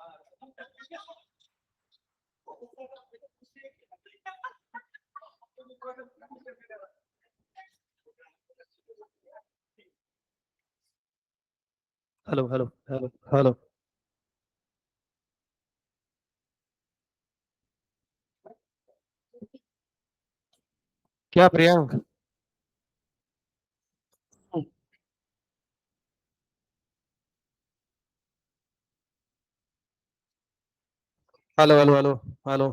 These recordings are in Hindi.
Hello hello hello hello. क्या Priyank? Hello hello hello hello.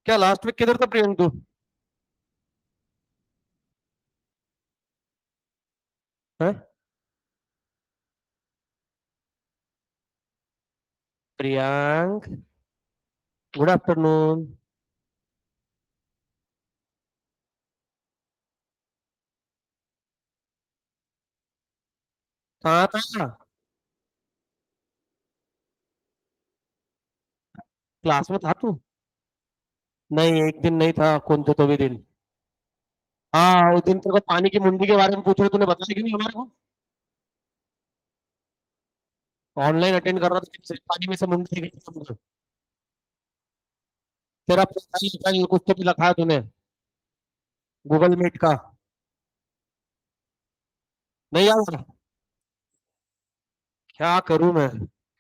क्या लास्ट वीक किधर था प्रियंक तू? है? Priyank, good afternoon. कहाँ था? क्लास में था तू? नहीं, एक दिन नहीं था, कौन थे तो भी दिन। हाँ, उस दिन तेरे को पानी की मुंडी के बारे में पूछ रहे, तूने बताया क्यों नहीं हमारे को? ऑनलाइन अटेंड कर रहा था, पानी में से मुंडी निकली। तेरा प्रोफाइल कुछ तो भी लिखा है तूने गूगल मीट का? नहीं यार, क्या करूं मैं?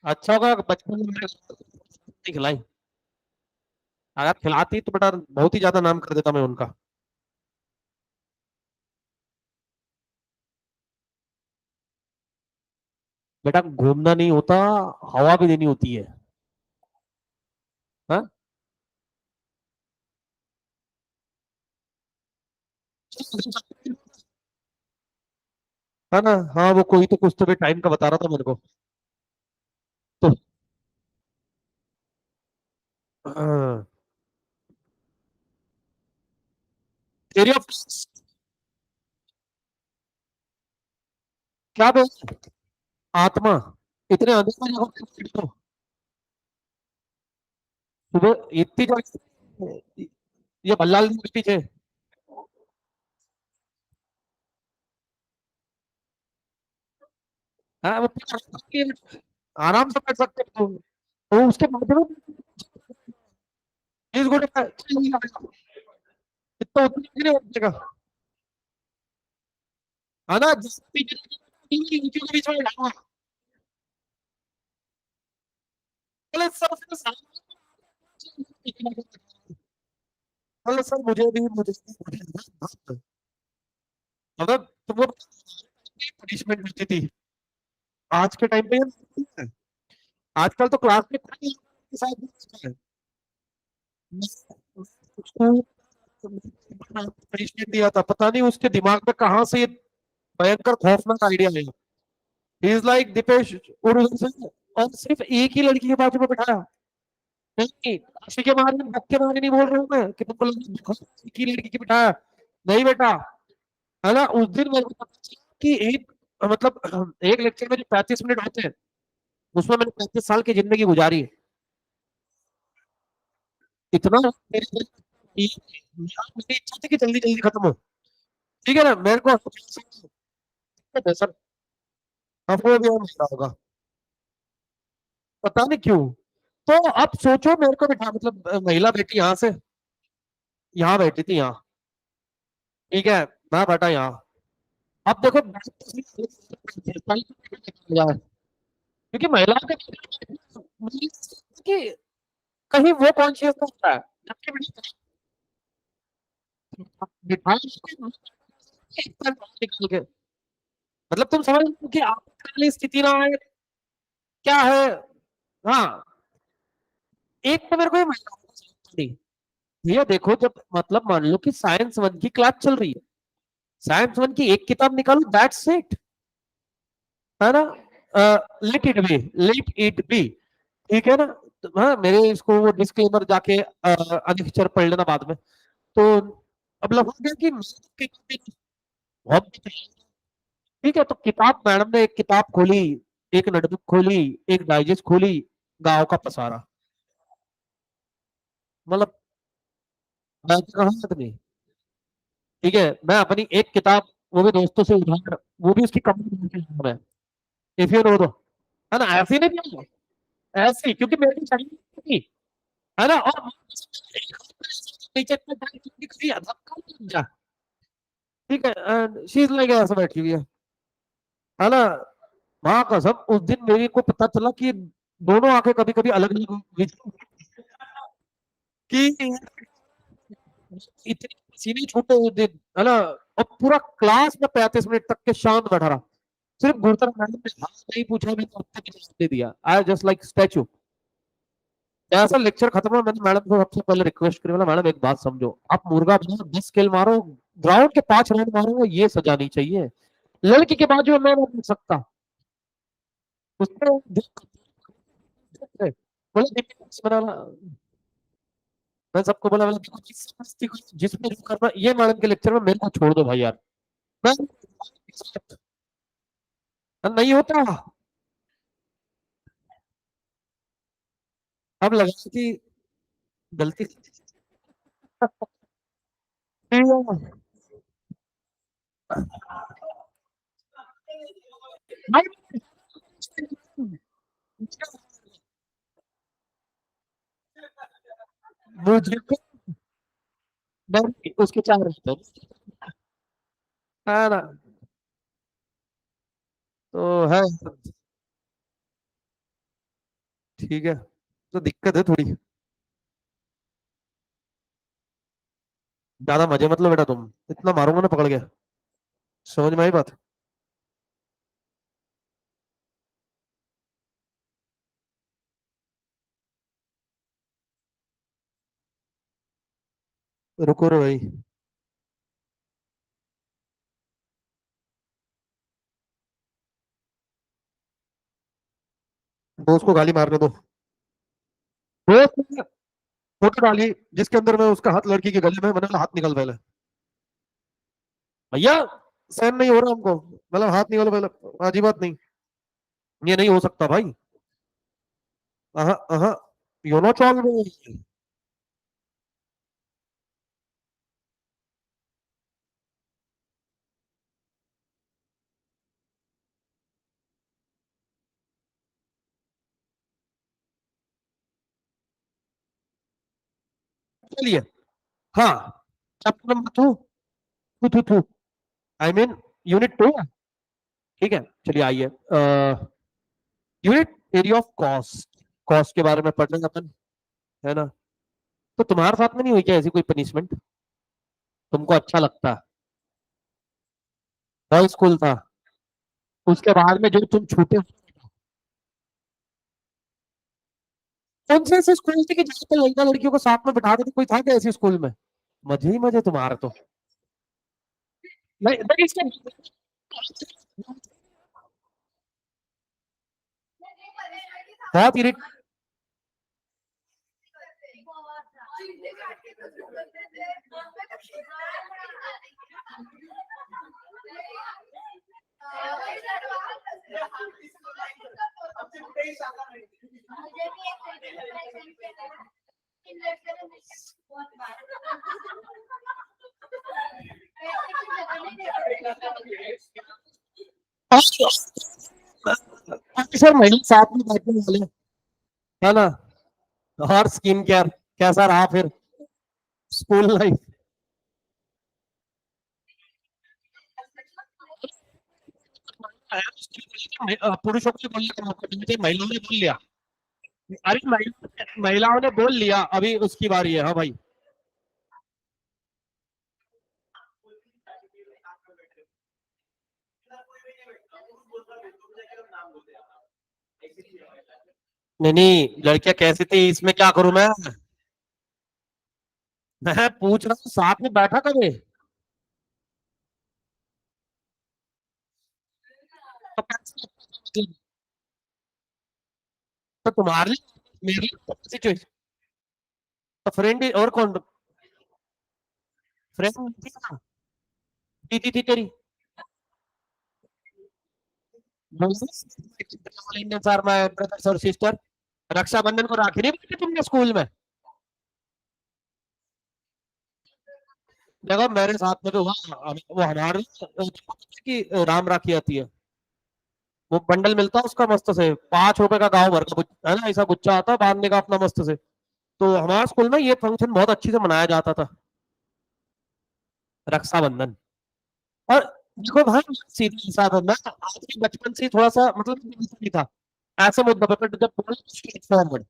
अच्छा होगा बचपन में मैंने नहीं खिलाई। अगर खिलाती तो बेटा बहुत ही ज्यादा नाम कर देता मैं उनका। बेटा घूमना नहीं होता, हवा भी देनी होती है। हाँ? है ना? हाँ, वो कोई तो कुछ तो भी टाइम का बता रहा था मेरे को। तो हाँ, theory of क्या बे? आत्मा? इतने अंधेरे में जाओ, सुबह इतनी जल्दी? ये बल्लाल यूनिवर्सिटी है। हाँ, वो आराम से कर सकते हो। तो उसके बाद में 20 घंटे का इतना उतना नहीं हो जाएगा। है ना? जिस नीचे के बीच में डालूंगा। बोले सर फिर बोले सर मुझे भी मतलब तुमको पनिशमेंट मिलती थी आज के टाइम पे ये। आजकल तो क्लास में के साथ उसको पनिशमेंट दिया था, पता नहीं उसके दिमाग में कहाँ से ये भयंकर खौफनाक आइडिया आया। ही इज लाइक दीपेश, और उधर से और सिर्फ एक ही लड़की के बाजू में बैठाया। नहीं, काशी के मारे के मारे नहीं बोल रहा हूँ मैं कि तुमको एक ही लड़की की बिठाया। नहीं बेटा, है ना? उस दिन मेरे को पता चला कि एक मतलब एक लेक्चर में जो 35 मिनट होते हैं उसमें मैंने 35 साल की जिंदगी गुजारी है। इतना मेरी इच्छा थी कि जल्दी जल्दी खत्म हो। ठीक है ना? मेरे को सर आपको भी और मिला होगा, पता नहीं क्यों। तो अब सोचो मेरे को बिठा मतलब महिला बेटी यहाँ से यहाँ बैठी थी यहाँ। ठीक है, मैं बैठा यहाँ। अब देखो क्योंकि महिलाओं के कि कहीं वो कॉन्शियस होता है जबकि बिठाया निकल के। मतलब तुम समझ लो कि आपकी स्थिति ना है क्या है। हाँ, एक तो मेरे को ये महिलाओं को समझ नहीं। भैया देखो, जब मतलब मान लो कि साइंस वन की क्लास चल रही है, साइंस वन की एक किताब निकालो, दैट्स इट। है ना? Let it be, let it be. ठीक है ना? तो, हाँ, मेरे इसको वो डिस्क्लेमर जाके अधिकतर पढ़ लेना बाद में। तो अब लग गया कि बहुत ठीक है। तो किताब, मैडम ने एक किताब खोली, एक नोटबुक खोली, एक डाइजेस्ट खोली, गांव का पसारा। मतलब मैं तो कहूँ नहीं। ठीक है, मैं अपनी एक किताब, वो भी दोस्तों से उधार, वो भी उसकी कमी है। इफ यू नो दो, है ना? ऐसे ही नहीं दिया। ऐसे, क्योंकि मेरी चाहिए थी, है ना। और नीचे धक्का लग जा, ठीक है। एंड शी इज लाइक ऐसे बैठी हुई है ना। माँ कसम उस दिन मेरी को पता चला कि दोनों आंखें कभी कभी अलग अलग कि इतने पसीने छूटे उस दिन, है ना। और पूरा क्लास में 35 मिनट तक के शांत बैठा रहा, सिर्फ गुरुतर मैडम ने हाँ नहीं पूछा, मैंने उत्तर भी जवाब दे दिया, आई जस्ट लाइक स्टैचू। ऐसा लेक्चर खत्म हुआ, मैंने मैडम को सबसे पहले रिक्वेस्ट करी, बोला मैडम एक बात समझो, आप मुर्गा बनाओ 10 खेल मारो, ग्राउंड के 5 राउंड मारो, ये सजा नहीं चाहिए। लड़की के बाजू में मैं नहीं पूछ सकता, उसने बोला बनाना। मैं सबको बोला, मैंने देखो जिसमें जो करना, ये मैडम के लेक्चर में मेरे को छोड़ दो भाई यार, मैं नहीं होता। अब लगा कि गलती भाई, मुझे को उसके चार रहते है ना, तो है, ठीक है। तो दिक्कत है थोड़ी, ज्यादा मजे मत लो बेटा, तुम इतना मारूंगा ना पकड़ के, समझ में आई बात। रुको रे भाई, दोस्त को गाली मारने दो। दोस्त ने फोटो डाली जिसके अंदर मैं उसका हाथ लड़की के गले में, मैंने बोला हाथ निकल पहले, भैया सहन नहीं हो रहा हमको, मतलब हाथ निकालो पहले, अजीब बात नहीं, ये नहीं हो सकता भाई। अहा अहा, यू नो चल चलिए। हाँ, chapter number two, two two two, I mean unit 2। ठीक है, चलिए आइए, unit area of cost, cost के बारे में पढ़ रहे हैं अपन, है ना। तो तुम्हारे साथ में नहीं हुई क्या ऐसी कोई पनिशमेंट, तुमको अच्छा लगता, बॉय स्कूल था, उसके बाद में जो तुम छूटे, कौन से ऐसे स्कूल थे कि जहाँ पे लड़का लड़कियों को साथ में बिठा देते, कोई था क्या ऐसे स्कूल में। मजे ही मजे तुम्हारे तो, नहीं नहीं, इसके बहुत इरिट। सर महिला साथ में बैठने वाले, है ना। और स्किन केयर कैसा रहा फिर, स्कूल लाइफ। पुरुषों को बोलने का मौका नहीं देते, महिलाओं ने बोल लिया, अरे महिलाओं ने बोल लिया, अभी उसकी बारी है, हाँ भाई। नहीं नहीं, लड़कियां कैसी थी इसमें क्या करूं मैं पूछ रहा हूँ साथ में बैठा कभी, तो मतलब, तो तुम्हारे लिए मेरे लिए सिचुएशन, तो फ्रेंड और कौन, फ्रेंड दीदी थी तेरी, इंडियन सर माय ब्रदर्स और सिस्टर, रक्षाबंधन को राखी नहीं बांधी तुमने स्कूल में। देखो मेरे साथ में तो हुआ, वो हमारे कि राम राखी आती है, वो बंडल मिलता है उसका मस्त से, 5 रुपए का गाँव भर का है ना, ऐसा गुच्छा आता बांधने का अपना मस्त से। तो हमारे स्कूल में ये फंक्शन बहुत अच्छी से मनाया जाता था, रक्षाबंधन। और देखो भाई, सीधे साथ मैं आज के बचपन से थोड़ा सा मतलब नहीं था ऐसे मुद्दों पे, जब बोला स्ट्रेट फॉरवर्ड,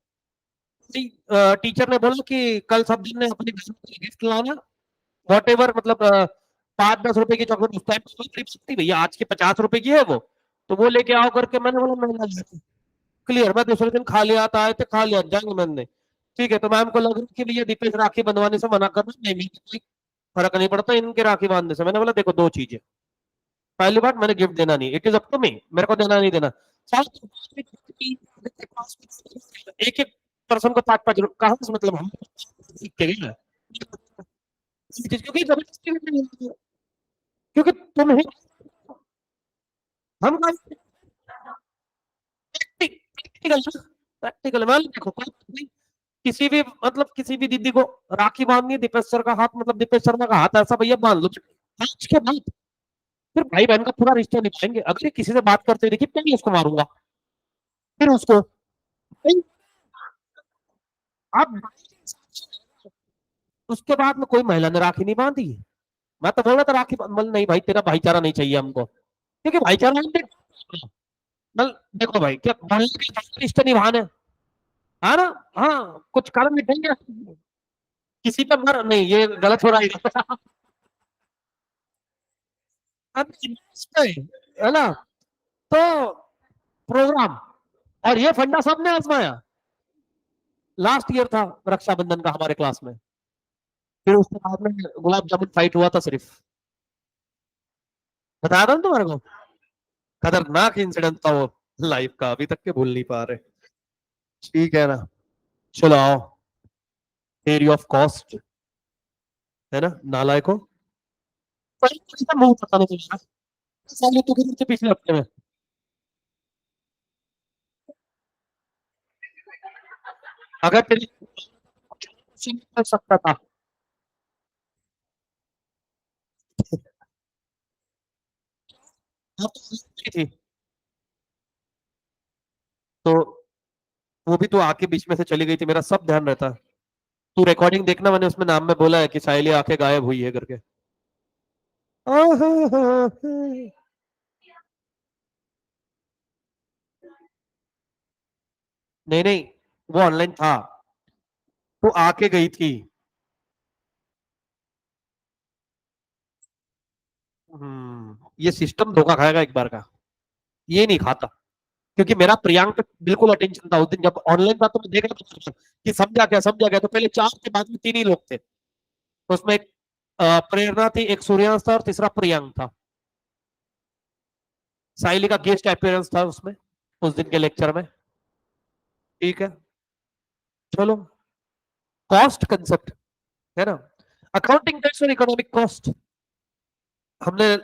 टीचर ने बोला कि कल सब जन ने अपने घर में गिफ्ट लाना, वॉट एवर, मतलब 5-10 रुपए की चॉकलेट उस टाइम पे थी भैया, आज के 50 रुपए की है वो, तो वो लेके आओ करके मैंने बोला मैं क्लियर, मैं दूसरे दिन खा लिया था, आए थे खा लिया जाएंगे मैंने। ठीक है, तो मैम को लग रहा कि भैया दीपेश राखी बंधवाने से मना कर रहा है, नहीं कोई फर्क नहीं पड़ता इनके राखी बांधने से। मैंने बोला देखो दो चीजें, पहली बात मैंने गिफ्ट देना नहीं, it is up to me, मेरे को देना नहीं देना। एक एक पर्सन को 5-5 कहा, मतलब हम क्योंकि जबरदस्ती, क्योंकि तुम ही हम प्रैक्टिकल प्रैक्टिकल मान देखो कोई किसी भी मतलब किसी भी दीदी को राखी बांधनी है, दीपेश सर का हाथ मतलब दीपेश शर्मा का हाथ ऐसा भैया बांध लो, आज के बाद फिर भाई बहन का पूरा रिश्ता निभाएंगे। अगर किसी से बात करते देखिए पहले उसको मारूंगा, फिर उसको आप उसके बाद में कोई महिला ने राखी नहीं बांधी। मैं तो बोल रहा था राखी मतलब नहीं भाई, तेरा भाईचारा नहीं चाहिए हमको, क्योंकि भाईचारा देखो भाई क्या रिश्ते निभाने है ना। हाँ कुछ कारण निकलेंगे, किसी पे मर नहीं, ये गलत हो रहा है है ना। तो प्रोग्राम और ये फंडा सबने आजमाया, लास्ट ईयर था रक्षाबंधन का हमारे क्लास में, फिर उसके बाद में गुलाब जामुन फाइट हुआ था सिर्फ, बताया था ना तुम्हारे को, खतरनाक इंसिडेंट था वो लाइफ का, अभी तक के भूल नहीं पा रहे। ठीक है ना, चलो आओ, थ्योरी ऑफ कॉस्ट, है ना नालायको, मुंह पता नहीं चला साले तो थे पिछले हफ्ते में। अगर तेरी कर सकता था, हाँ, तो थी तो वो भी तो आके बीच में से चली गई थी, मेरा सब ध्यान रहता है। तू रिकॉर्डिंग देखना, मैंने उसमें नाम में बोला है कि साइली आके गायब हुई है करके। नहीं नहीं, वो ऑनलाइन था, तो आके गई थी। ये सिस्टम धोखा खाएगा एक बार का, ये नहीं खाता, क्योंकि मेरा प्रियांक पे बिल्कुल अटेंशन था उस दिन जब ऑनलाइन था, तो मैं देख रहा था कि समझा गया, तो पहले 4 के बाद में 3 ही लोग थे, तो उसमें एक प्रेरणा थी, एक सूर्यांश था और तीसरा प्रियांक था। साइली का गेस्ट अपीयरेंस था उसमें उस दिन के लेक्चर में। ठीक है, चलो, कॉस्ट कंसेप्ट है ना, अकाउंटिंग टैक्स और इकोनॉमिक कॉस्ट, हमने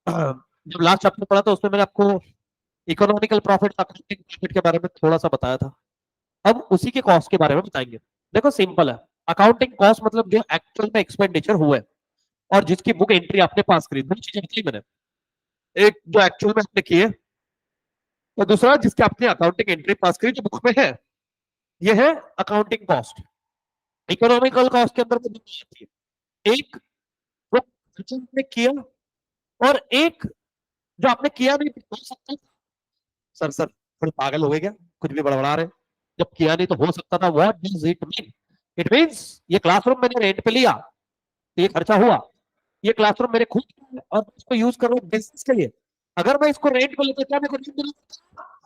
जब लास्ट चैप्टर पढ़ा था उसमें मैंने आपको इकोनॉमिकल प्रॉफिट अकाउंटिंग प्रॉफिट के बारे में थोड़ा सा बताया था। अब उसी के कॉस्ट के बारे में बताएंगे। देखो सिंपल है, अकाउंटिंग कॉस्ट मतलब जो एक्चुअल में एक्सपेंडिचर हुआ है और जिसकी बुक एंट्री आपने पास करी, दो चीजें बताई मैंने, एक जो एक्चुअल में आपने की है और दूसरा जिसकी आपने अकाउंटिंग एंट्री पास करी जो बुक में है, ये है अकाउंटिंग कॉस्ट। इकोनॉमिकल कॉस्ट के अंदर वो दोनों आती है, एक वो खर्चा आपने किया और एक जो आपने किया नहीं हो सकता। सर थोड़े पागल हो गए क्या, कुछ भी बड़बड़ा रहे, जब किया नहीं तो हो सकता था, what does it mean? It means ये क्लासरूम मैंने रेंट पे लिया तो ये खर्चा हुआ, ये क्लासरूम मेरे खुद का है और इसको यूज कर रहा हूँ बिजनेस के लिए। अगर मैं इसको रेंट पे लेता क्या मेरे को रेंट देना?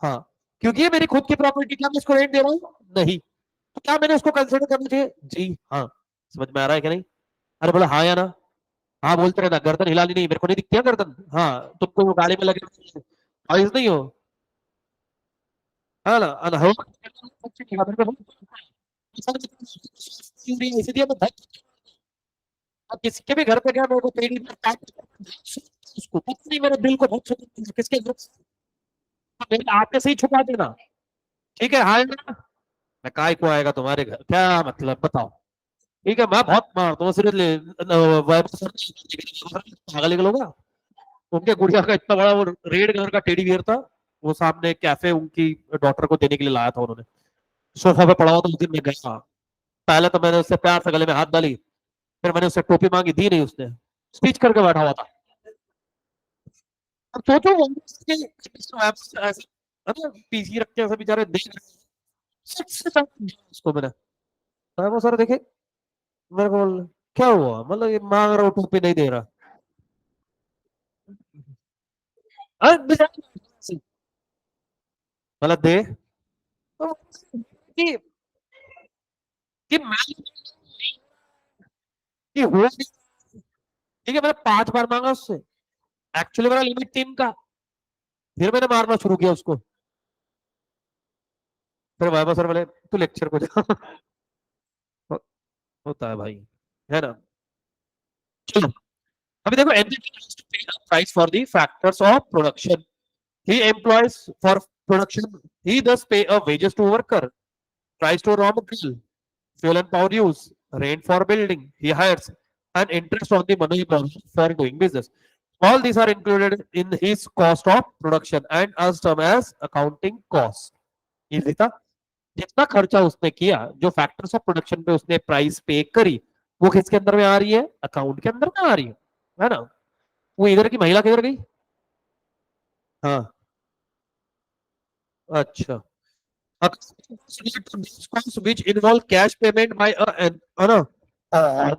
हाँ, क्योंकि ये मेरी खुद की प्रॉपर्टी, क्या मैं इसको रेंट दे रहा हूँ? नहीं, तो क्या मैंने उसको कंसिडर करना चाहिए? जी हाँ। समझ में आ रहा है कि नहीं? अरे बोला हाँ या ना, हाँ बोलते रहना, गर्दन हिलानी नहीं, मेरे को नहीं दिखती है गर्दन, हाँ तुमको वो गाड़ी में लगे आइज नहीं हो, है ना अनहो इसलिए मैं अब किसके भी घर पे गया मेरे को पेड़ी में उसको पता नहीं, मेरे दिल को बहुत सुकून मिला। किसके घर मेरे आते से ही छुपा देना। ठीक है हाँ ना, मैं काय को आएगा तुम्हारे घर, क्या मतलब बताओ। ठीक है, मैं बहुत मारता हूँ सीरियसली, पागल निकल होगा। उनके गुड़िया का इतना बड़ा वो रेड कलर का टेडी बियर था, वो सामने कैफे उनकी डॉटर को देने के लिए लाया था उन्होंने, सोफा पे पड़ा हुआ था, उस दिन मैं गया, पहले तो मैंने उससे प्यार से गले में हाथ डाली, फिर मैंने उससे टोपी मांगी, दी नहीं उसने, स्पीच करके बैठा हुआ था। अब सोचो वो ऐसे पीसी रख के ऐसे बेचारे देख रहे हैं, उसको मैंने, वो सर देखे, मेरे को बोल क्या हुआ, मतलब ये मांग रहा हूँ टोपी नहीं दे रहा, अरे मतलब दे, तो कि, कि मैं कि हुआ, ठीक है, मैंने 5 बार मांगा उससे, एक्चुअली मेरा लिमिट 3 का, फिर मैंने मारना शुरू किया उसको, फिर वाइवा सर बोले तू लेक्चर को जा। होता है भाई, है ना। चलो अभी देखो, एंटिटी हैज टू पे a price for the factors of production, he employees for production, he thus pay a wages to worker, price to raw material, fuel and power use, rent for building, he hires, and interest on the money borrowed for doing business. All these are included in his cost of production and as term as accounting cost. ये था, जितना खर्चा उसने किया, जो फैक्टर्स ऑफ प्रोडक्शन पे उसने प्राइस पे करी, वो किसके अंदर में आ रही है, अकाउंट के अंदर में आ रही है ना। वो इधर की महिला किधर गई, हाँ, अच्छा, costs which involve cash payment by no, uh,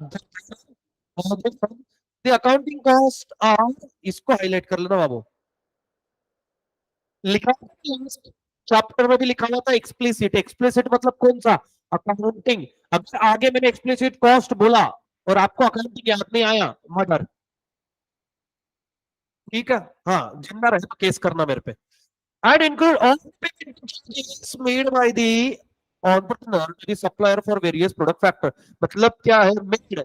the accounting cost are, इसको हाईलाइट कर लेना बाबू, लिखा चैप्टर में भी लिखा हुआ था एक्सप्लिसिट, एक्सप्लिसिट मतलब कौन सा, अकाउंटिंग। अब आगे मैंने एक्सप्लिसिट कॉस्ट बोला और आपको अकाउंटिंग याद नहीं आया, मर्डर, ठीक है, हाँ, जिंदा रहे तो केस करना मेरे पे। And include all made by the entrepreneur to the supplier for various product factor, मतलब क्या है, made,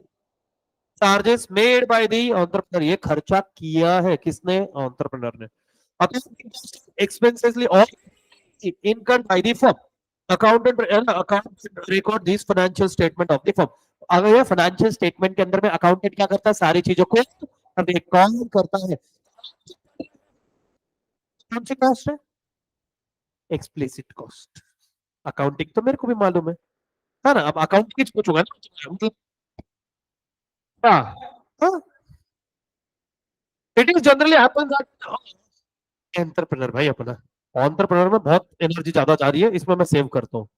charges made by the entrepreneur, ये खर्चा किया है किसने, entrepreneur ने। अब एक्सपेंसेसली और incurred by the firm, accountant record this financial statement of the firm। अगर ये फाइनेंशियल स्टेटमेंट के अंदर में अकाउंटेंट क्या करता है, सारी चीजों को रिकॉर्ड करता है, कौन सी कॉस्ट है, एक्सप्लिसिट कॉस्ट। अकाउंटिंग तो मेरे को भी मालूम है ना, अब अकाउंटिंग पूछूंगा ना, मतलब हाँ, it is generally happens that entrepreneur भाई अपना, एंटरप्रेन्योर में बहुत एनर्जी ज्यादा जा रही है, इसमें मैं सेव करता हूँ,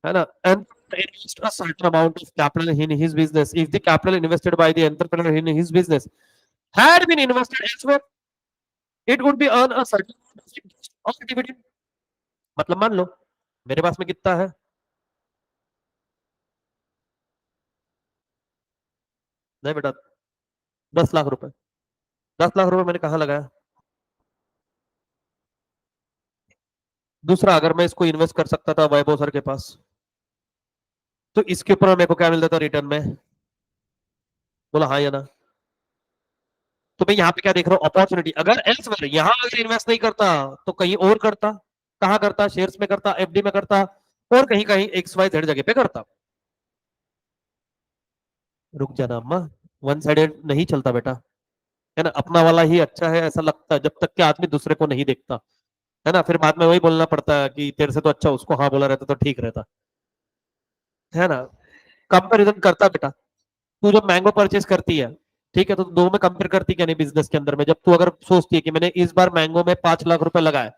है ना। And invest a certain amount of capital in his business. If the capital invested by the entrepreneur in his business had been invested elsewhere, it would be earn a certain amount of dividend। मतलब मान लो मेरे पास में कितना है, नहीं बेटा, 10 लाख रुपए, 10 लाख रुपए मैंने कहा लगाया, दूसरा अगर मैं इसको इन्वेस्ट कर सकता था वैभव सर के पास, तो इसके ऊपर मेरे को क्या मिलता था रिटर्न में, बोला हाँ या ना। तो मैं यहाँ पे क्या देख रहा हूँ, अपॉर्चुनिटी, अगर एल्सवेयर यहाँ अगर इन्वेस्ट नहीं करता तो कहीं और करता, कहाँ करता, शेयर्स में करता, एफडी में करता, और कहीं कहीं एक्स वाई जेड जगह पे करता। रुक जाना अम्मा, वन साइडेड नहीं चलता बेटा, है ना, अपना वाला ही अच्छा है ऐसा लगता है, जब तक कि आदमी दूसरे को नहीं देखता, है ना, फिर बाद में वही बोलना पड़ता है कि तेरे से तो अच्छा उसको हाँ बोला रहता तो ठीक रहता, है ना। कंपेरिजन करता बेटा, तू जब मैंगो परचेस करती है, ठीक है, तो दो में कंपेयर करती क्या नहीं बिजनेस के अंदर में, जब तू अगर सोचती है कि मैंने इस बार मैंगो में 5 लाख रुपए लगाए,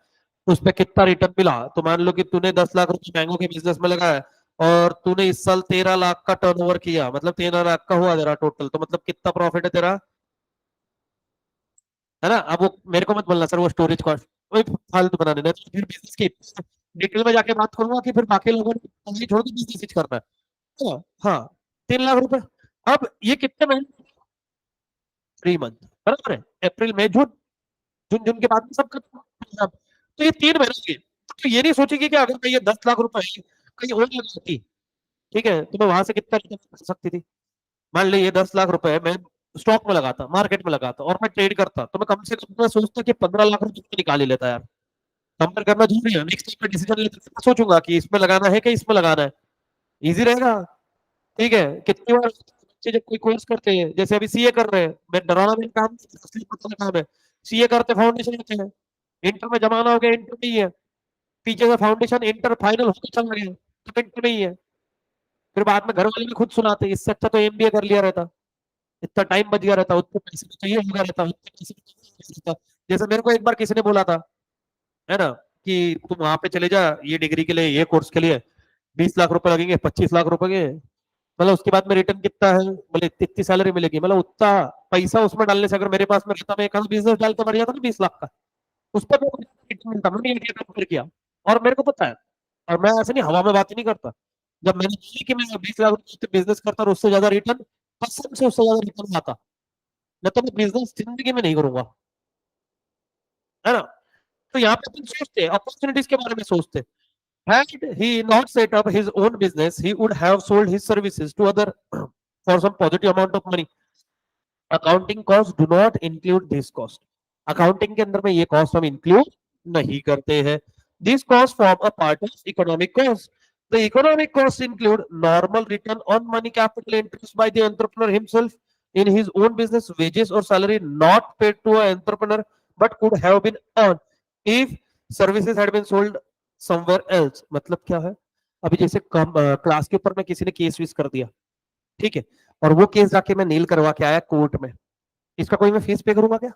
उस पर कितना रिटर्न मिला, तो मान लो कि तूने 10 लाख रुपए मैंगो के बिजनेस में लगाया, और तूने इस साल 13 लाख का टर्नओवर किया, मतलब 13 लाख का हुआ तेरा टोटल, तो मतलब कितना प्रॉफिट है तेरा, है ना। अब वो मेरे को मत बोलना सर वो स्टोरेज कॉस्ट, वही फालतू बना देना, तो फिर बिजनेस की डिटेल में जाके बात करूंगा कि फिर बाकी लोगों ने छोड़ के बिजनेस करना है। हाँ, 3 लाख रुपए, अब ये कितने महीने, 3 मंथ, बराबर है, अप्रैल मई जून, जून जून के बाद में सब खत्म, तो ये 3 महीने की, तो ये नहीं सोचेगी कि अगर मैं ये 10 लाख रुपए कहीं और लगाती, ठीक है, तो मैं वहां से कितना रिटर्न कर सकती थी। मान ली ये 10 लाख रुपए मैं स्टॉक में लगाता, मार्केट में लगाता और मैं ट्रेड करता, तो मैं कम से कम मैं सोचता कि 15 लाख रुपए तो निकाल ही लेता यार। कंपेयर करना जरूरी है, नेक्स्ट टाइम डिसीजन लेते मैं सोचूंगा कि इसमें लगाना है कि इसमें लगाना है, इजी रहेगा। ठीक है, कितनी बार बच्चे जब कोई कोर्स करते हैं, जैसे अभी सीए कर रहे हैं, मैं डराना मेरा काम नहीं, असली पता काम है, सीए करते फाउंडेशन लेते हैं, इंटर में जमाना हो गया, इंटर में ही है, पीछे से फाउंडेशन इंटर फाइनल होकर चल रहे हैं, तो इंटर में ही है। फिर बाद में घर वाले भी खुद सुनाते, इससे अच्छा तो एमबीए कर लिया रहता, इतना टाइम बच गया रहता, उतने पैसे में तो ये हो गया रहता, उतने पैसे में तो ये हो गया रहता। जैसे मेरे को एक बार किसी ने बोला था, है ना, कि तुम वहां पे चले जा, ये डिग्री के लिए, ये कोर्स के लिए 20 लाख रुपए लगेंगे, 25 लाख रुपए के, मतलब उसके बाद में रिटर्न कितना है, बोले इतनी सैलरी मिलेगी, मतलब उतना पैसा उसमें डालने से अगर मेरे पास में रहता, मैं एक बिजनेस डाल तो बढ़ जाता ना 20 लाख का, उस पर रिटर्न मिलता, मैंने ये काम फिर किया। और मेरे को पता है, और मैं ऐसे नहीं हवा में बात ही नहीं करता, जब मैंने बोली कि मैं 20 लाख रुपए बिजनेस करता और उससे ज्यादा रिटर्न, कसम से उससे ज्यादा रिटर्न आता, मैं तो बिजनेस जिंदगी में नहीं करूंगा, है ना। तो यहाँ पे अपन सोचते हैं अपॉर्चुनिटीज के बारे में सोचते, had he not set up his own business, he would have sold his services to other for some positive amount of money. Accounting costs do not include this cost. Accounting के अंदर में ये cost हम include नहीं करते हैं. These costs form a part of economic cost. The economic costs include normal return on money capital interest by the entrepreneur himself in his own business, wages or salary not paid to an entrepreneur but could have been earned if services had been sold somewhere else. मतलब क्या है, अभी जैसे क्लास के ऊपर में किसी ने केस विस कर दिया, ठीक है, और वो केस जाके मैं नील करवा के आया कोर्ट में, इसका कोई मैं फीस पे करूंगा क्या?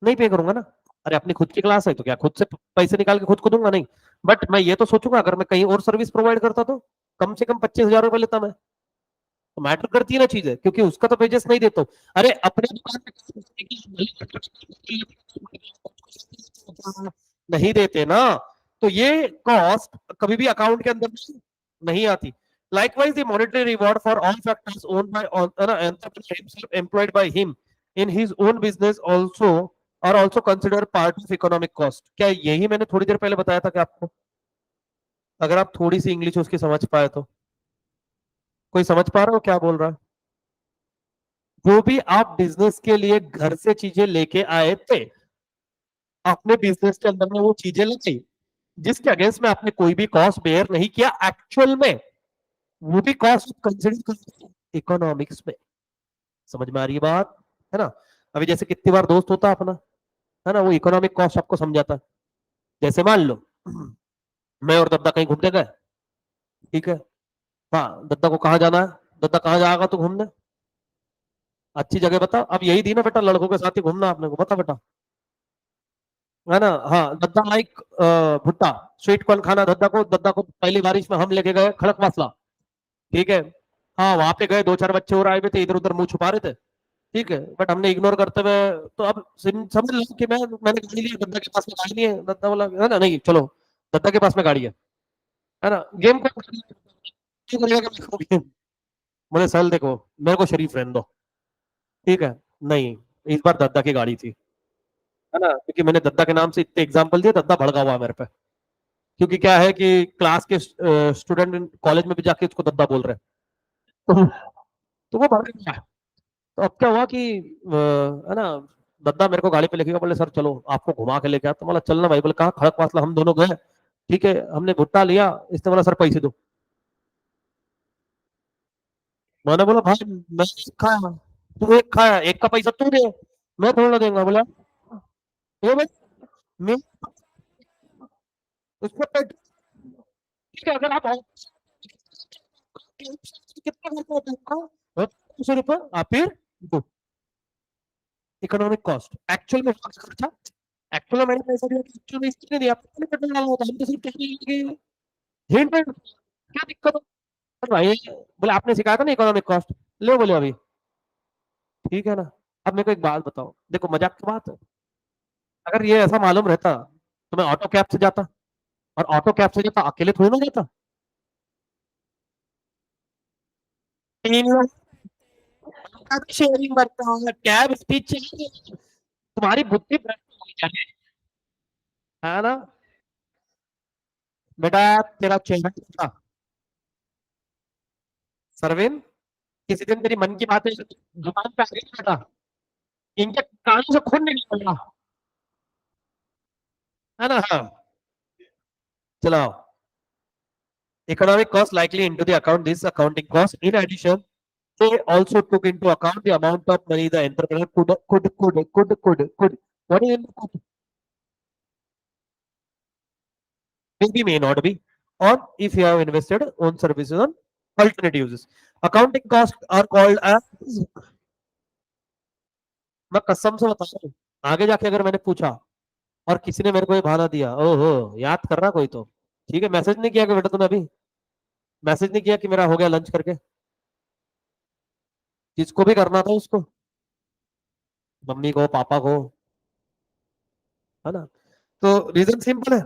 नहीं पे करूंगा ना। अरे अपनी खुद की क्लास है तो क्या खुद से पैसे निकाल के खुद को दूंगा? नहीं। बट मैं ये तो सोचूंगा अगर मैं कहीं और सर्विस प्रोवाइड करता तो कम से कम 25,000 रुपए लेता मैं, तो मैटर करती है ना चीजें, क्योंकि उसका तो वेजेस नहीं देता हूं। अरे अपने दुकान में नहीं देते ना, तो ये कॉस्ट कभी भी अकाउंट के अंदर नहीं आती। Likewise, the monetary reward for all factors owned by entrepreneur himself employed by him in his own business also are also considered part of economic cost. क्या यही मैंने थोड़ी देर पहले बताया था कि आपको, अगर आप थोड़ी सी इंग्लिश उसकी समझ पाए तो, कोई समझ पा रहा हो क्या बोल रहा है? जो भी आप बिजनेस के लिए घर से चीजें लेके आए थे, अपने बिजनेस के अंदर में वो चीजें लगाई, जिसके अगेंस्ट में आपने कोई भी कॉस्ट बेयर नहीं किया एक्चुअल में, वो भी कॉस्ट कंसिडर कर इकोनॉमिक्स में। समझ में आ रही है बात, है ना? अभी जैसे कितनी बार दोस्त होता अपना, है ना, वो इकोनॉमिक कॉस्ट आपको समझाता है। जैसे मान लो मैं और दद्दा कहीं घूमने गए, ठीक है, हाँ, दद्दा को कहाँ जाना है, दद्दा कहाँ जाएगा तो घूमने, अच्छी जगह बता, अब यही थी ना बेटा, लड़कों के साथ ही घूमना आपने को, बता बेटा, है ना। हाँ, दद्दा लाइक भुट्टा, स्वीट कॉर्न खाना दद्दा को पहली बारिश में हम लेके गए खड़क वासला, ठीक है, हाँ, वहां पे गए, दो चार बच्चे और आए हुए थे, इधर उधर मुंह छुपा रहे थे, ठीक है, बट हमने इग्नोर करते हुए, तो अब समझ लो कि मैंने गाड़ी ली, दद्दा के पास में गाड़ी नहीं है, दद्दा बोला है ना, नहीं चलो, दद्दा के पास में गाड़ी है ना, गेम को क्यों करेगा गेम, मुझे सल देखो, मेरे को शरीफ रहने दो, ठीक है, नहीं, इस बार दद्दा की गाड़ी थी, है ना, क्योंकि मैंने दद्दा के नाम से इतने एग्जाम्पल दिए, दद्दा भड़का हुआ मेरे पे, क्योंकि क्या है कि क्लास के स्टूडेंट कॉलेज में भी जाके उसको दद्दा बोल रहे हैं, तो वो भड़क गया। तो अब क्या हुआ कि है ना, दद्दा मेरे को गाड़ी पे लेके गया, बोले सर चलो आपको घुमा के लेके आ, तो बोला चलना भाई, बोले कहाँ, खड़क वासला, हम दोनों गए, ठीक है, हमने भुट्टा लिया, इसने बोला सर पैसे दो, मैंने बोला भाई मैं एक खाया, तू एक खाया, एक का पैसा तू दे, मैं थोड़ा देंगे, बोला ये भाई मैं उसको ठीक है, अगर आप कितना खर्चा होता है, 200 रुपए, आप फिर दो, इकोनॉमिक कॉस्ट एक्चुअल में खर्चा, एक्चुअल में मैंने पैसा दिया, एक्चुअल में इसने दिया, आपने पेट्रोल डाला होता, हम तो सिर्फ कहने लगे हिंट, क्या दिक्कत है भाई, बोले आपने सिखाया था ना इकोनॉमिक कॉस्ट, ले बोले अभी, ठीक है ना। अब मेरे को एक बात बताओ, देखो मजाक की बात है, अगर ये ऐसा मालूम रहता तो मैं ऑटो कैब से जाता, और ऑटो कैब से जाता अकेले थोड़ी ना जाता, तीन लोग शेयरिंग करता हूँ, कैब स्पीच, तुम्हारी बुद्धि भ्रष्ट हो जाए, है ना बेटा, तेरा चेहरा था सरविन, किसी दिन तेरी मन की बातें जुबान पे आ गई बेटा, इनके कानों से खून नहीं निकल रहा, है ना। हाँ, चलो, economic cost likely into the account this accounting cost. In addition, they also took into account the amount of money the entrepreneur could. What is it? maybe may not be, or if you have invested on services on alternate uses. Accounting costs are called as, मैं कसम से बता रहा हूँ, आगे जाके अगर मैंने पूछा और किसी ने मेरे को ये बहाना दिया, ओहो याद कर रहा कोई तो ठीक है, मैसेज नहीं किया कि बेटा तुमने अभी मैसेज नहीं किया कि मेरा हो गया लंच करके, किसको भी करना था उसको, मम्मी को पापा को, है ना। तो रीजन सिंपल है।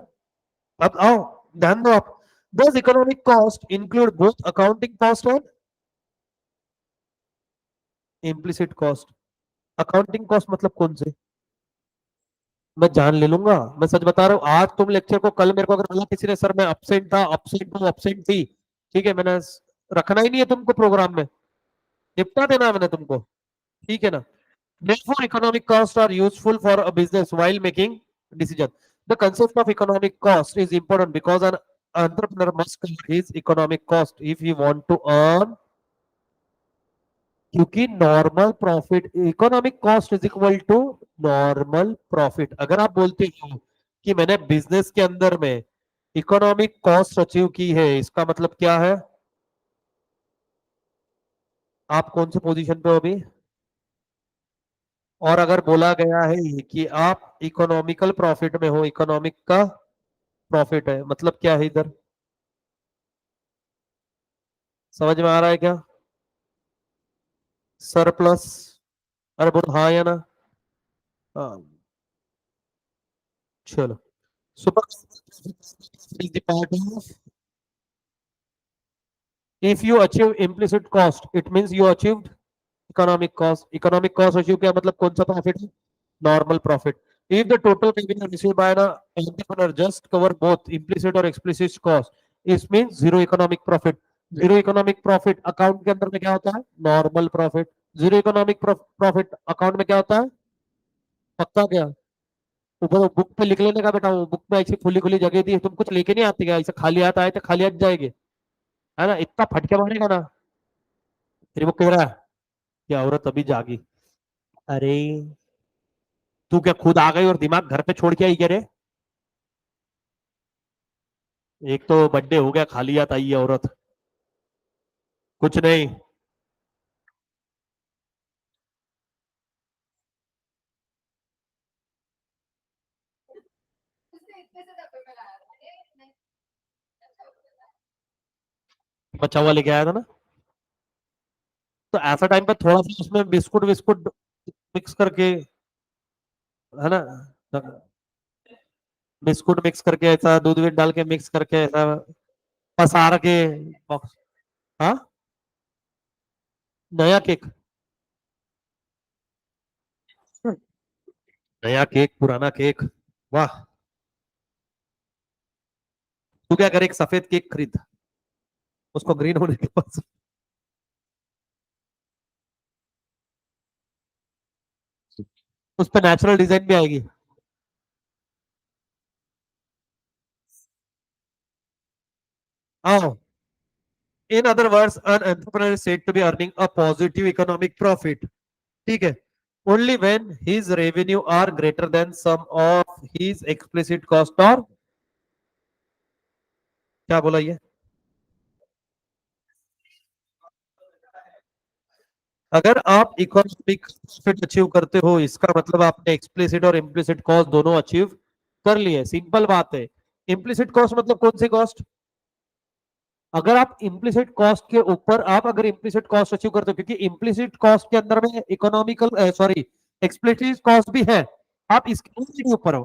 अब आओ ध्यान दो आप, does economic cost include both accounting cost and implicit cost? Accounting cost मतलब कौन से, मैं जान ले लूंगा, मैं सच बता रहा हूँ, आज तुम लेक्चर को, कल मेरे को अगर बोला किसी ने सर मैं अपसेंट था, अपसेंट हूँ, अपसेंट थी, ठीक है, मैंने रखना ही नहीं है तुमको प्रोग्राम में, निपटा देना है मैंने तुमको, ठीक है ना। Therefore, economic costs are useful for a business while making decision. The concept of economic cost is important because an entrepreneur must cover his economic cost if he want to earn, क्योंकि normal profit, economic cost is equal to normal profit. अगर आप बोलते हो कि मैंने बिजनेस के अंदर में इकोनॉमिक कॉस्ट अचीव की है, इसका मतलब क्या है, आप कौन से पोजीशन पे हो अभी, और अगर बोला गया है कि आप इकोनॉमिकल प्रॉफिट में हो, इकोनॉमिक का प्रॉफिट है, मतलब क्या है इधर, समझ में आ रहा है क्या, सरप्लस, अरे बोलो हाँ या ना, हाँ, चलो, super is the part of, if you achieve implicit cost it means you achieved economic cost, economic cost achieve क्या मतलब कौन सा प्रॉफिट है, normal profit. if the total revenue received by an entrepreneur just cover both implicit और explicit cost it means zero economic profit। Zero economic profit account के अंदर में क्या होता है, normal profit. Zero economic profit account में क्या होता है, पक्का क्या, ऊपर बुक पे लिख लेने का बेटा, वो बुक में ऐसी खुली खुली जगह दी है, तुम कुछ लेके नहीं आते क्या, ऐसे खाली हाथ आए तो खाली हाथ जाएंगे, है ना, इतना फटके मारेगा ना। फिर वो कह रहा है कि औरत अभी जागी, अरे तू क्या खुद आ गई और दिमाग घर पे छोड़ के आई क्या रे, एक तो बर्थडे हो गया खाली हाथ आई है औरत, कुछ नहीं, बचा हुआ लेके आया था ना, तो ऐसा टाइम पे थोड़ा सा उसमें बिस्कुट विस्कुट मिक्स करके, है ना, बिस्कुट मिक्स करके ऐसा दूध भी डाल के मिक्स करके ऐसा पसार के बॉक्स, हाँ, नया केक, नया केक पुराना केक, वाह, तू क्या करे, एक सफेद केक खरीद, उसको ग्रीन होने के बाद उस पर नेचुरल डिजाइन भी आएगी। हाँ, in other words an entrepreneur is said to be earning a positive economic profit, ठीक है, only when his revenue are greater than sum of his explicit cost, और क्या बोला ये, अगर आप इकोनॉमिक प्रॉफिट अचीव करते हो इसका मतलब आपने एक्सप्लिसिट और इम्प्लिसिट कॉस्ट दोनों अचीव कर लिए, सिंपल बात है। इम्प्लिसिट कॉस्ट मतलब कौन सी कॉस्ट, अगर आप इम्प्लिसिट कॉस्ट के ऊपर, आप अगर इम्प्लिसिट कॉस्ट अचीव करते हो, क्योंकि इम्प्लिसिट कॉस्ट के अंदर में इकोनॉमिकल सॉरी एक्सप्लिसिट कॉस्ट भी है, आप इसके ऊपर हो,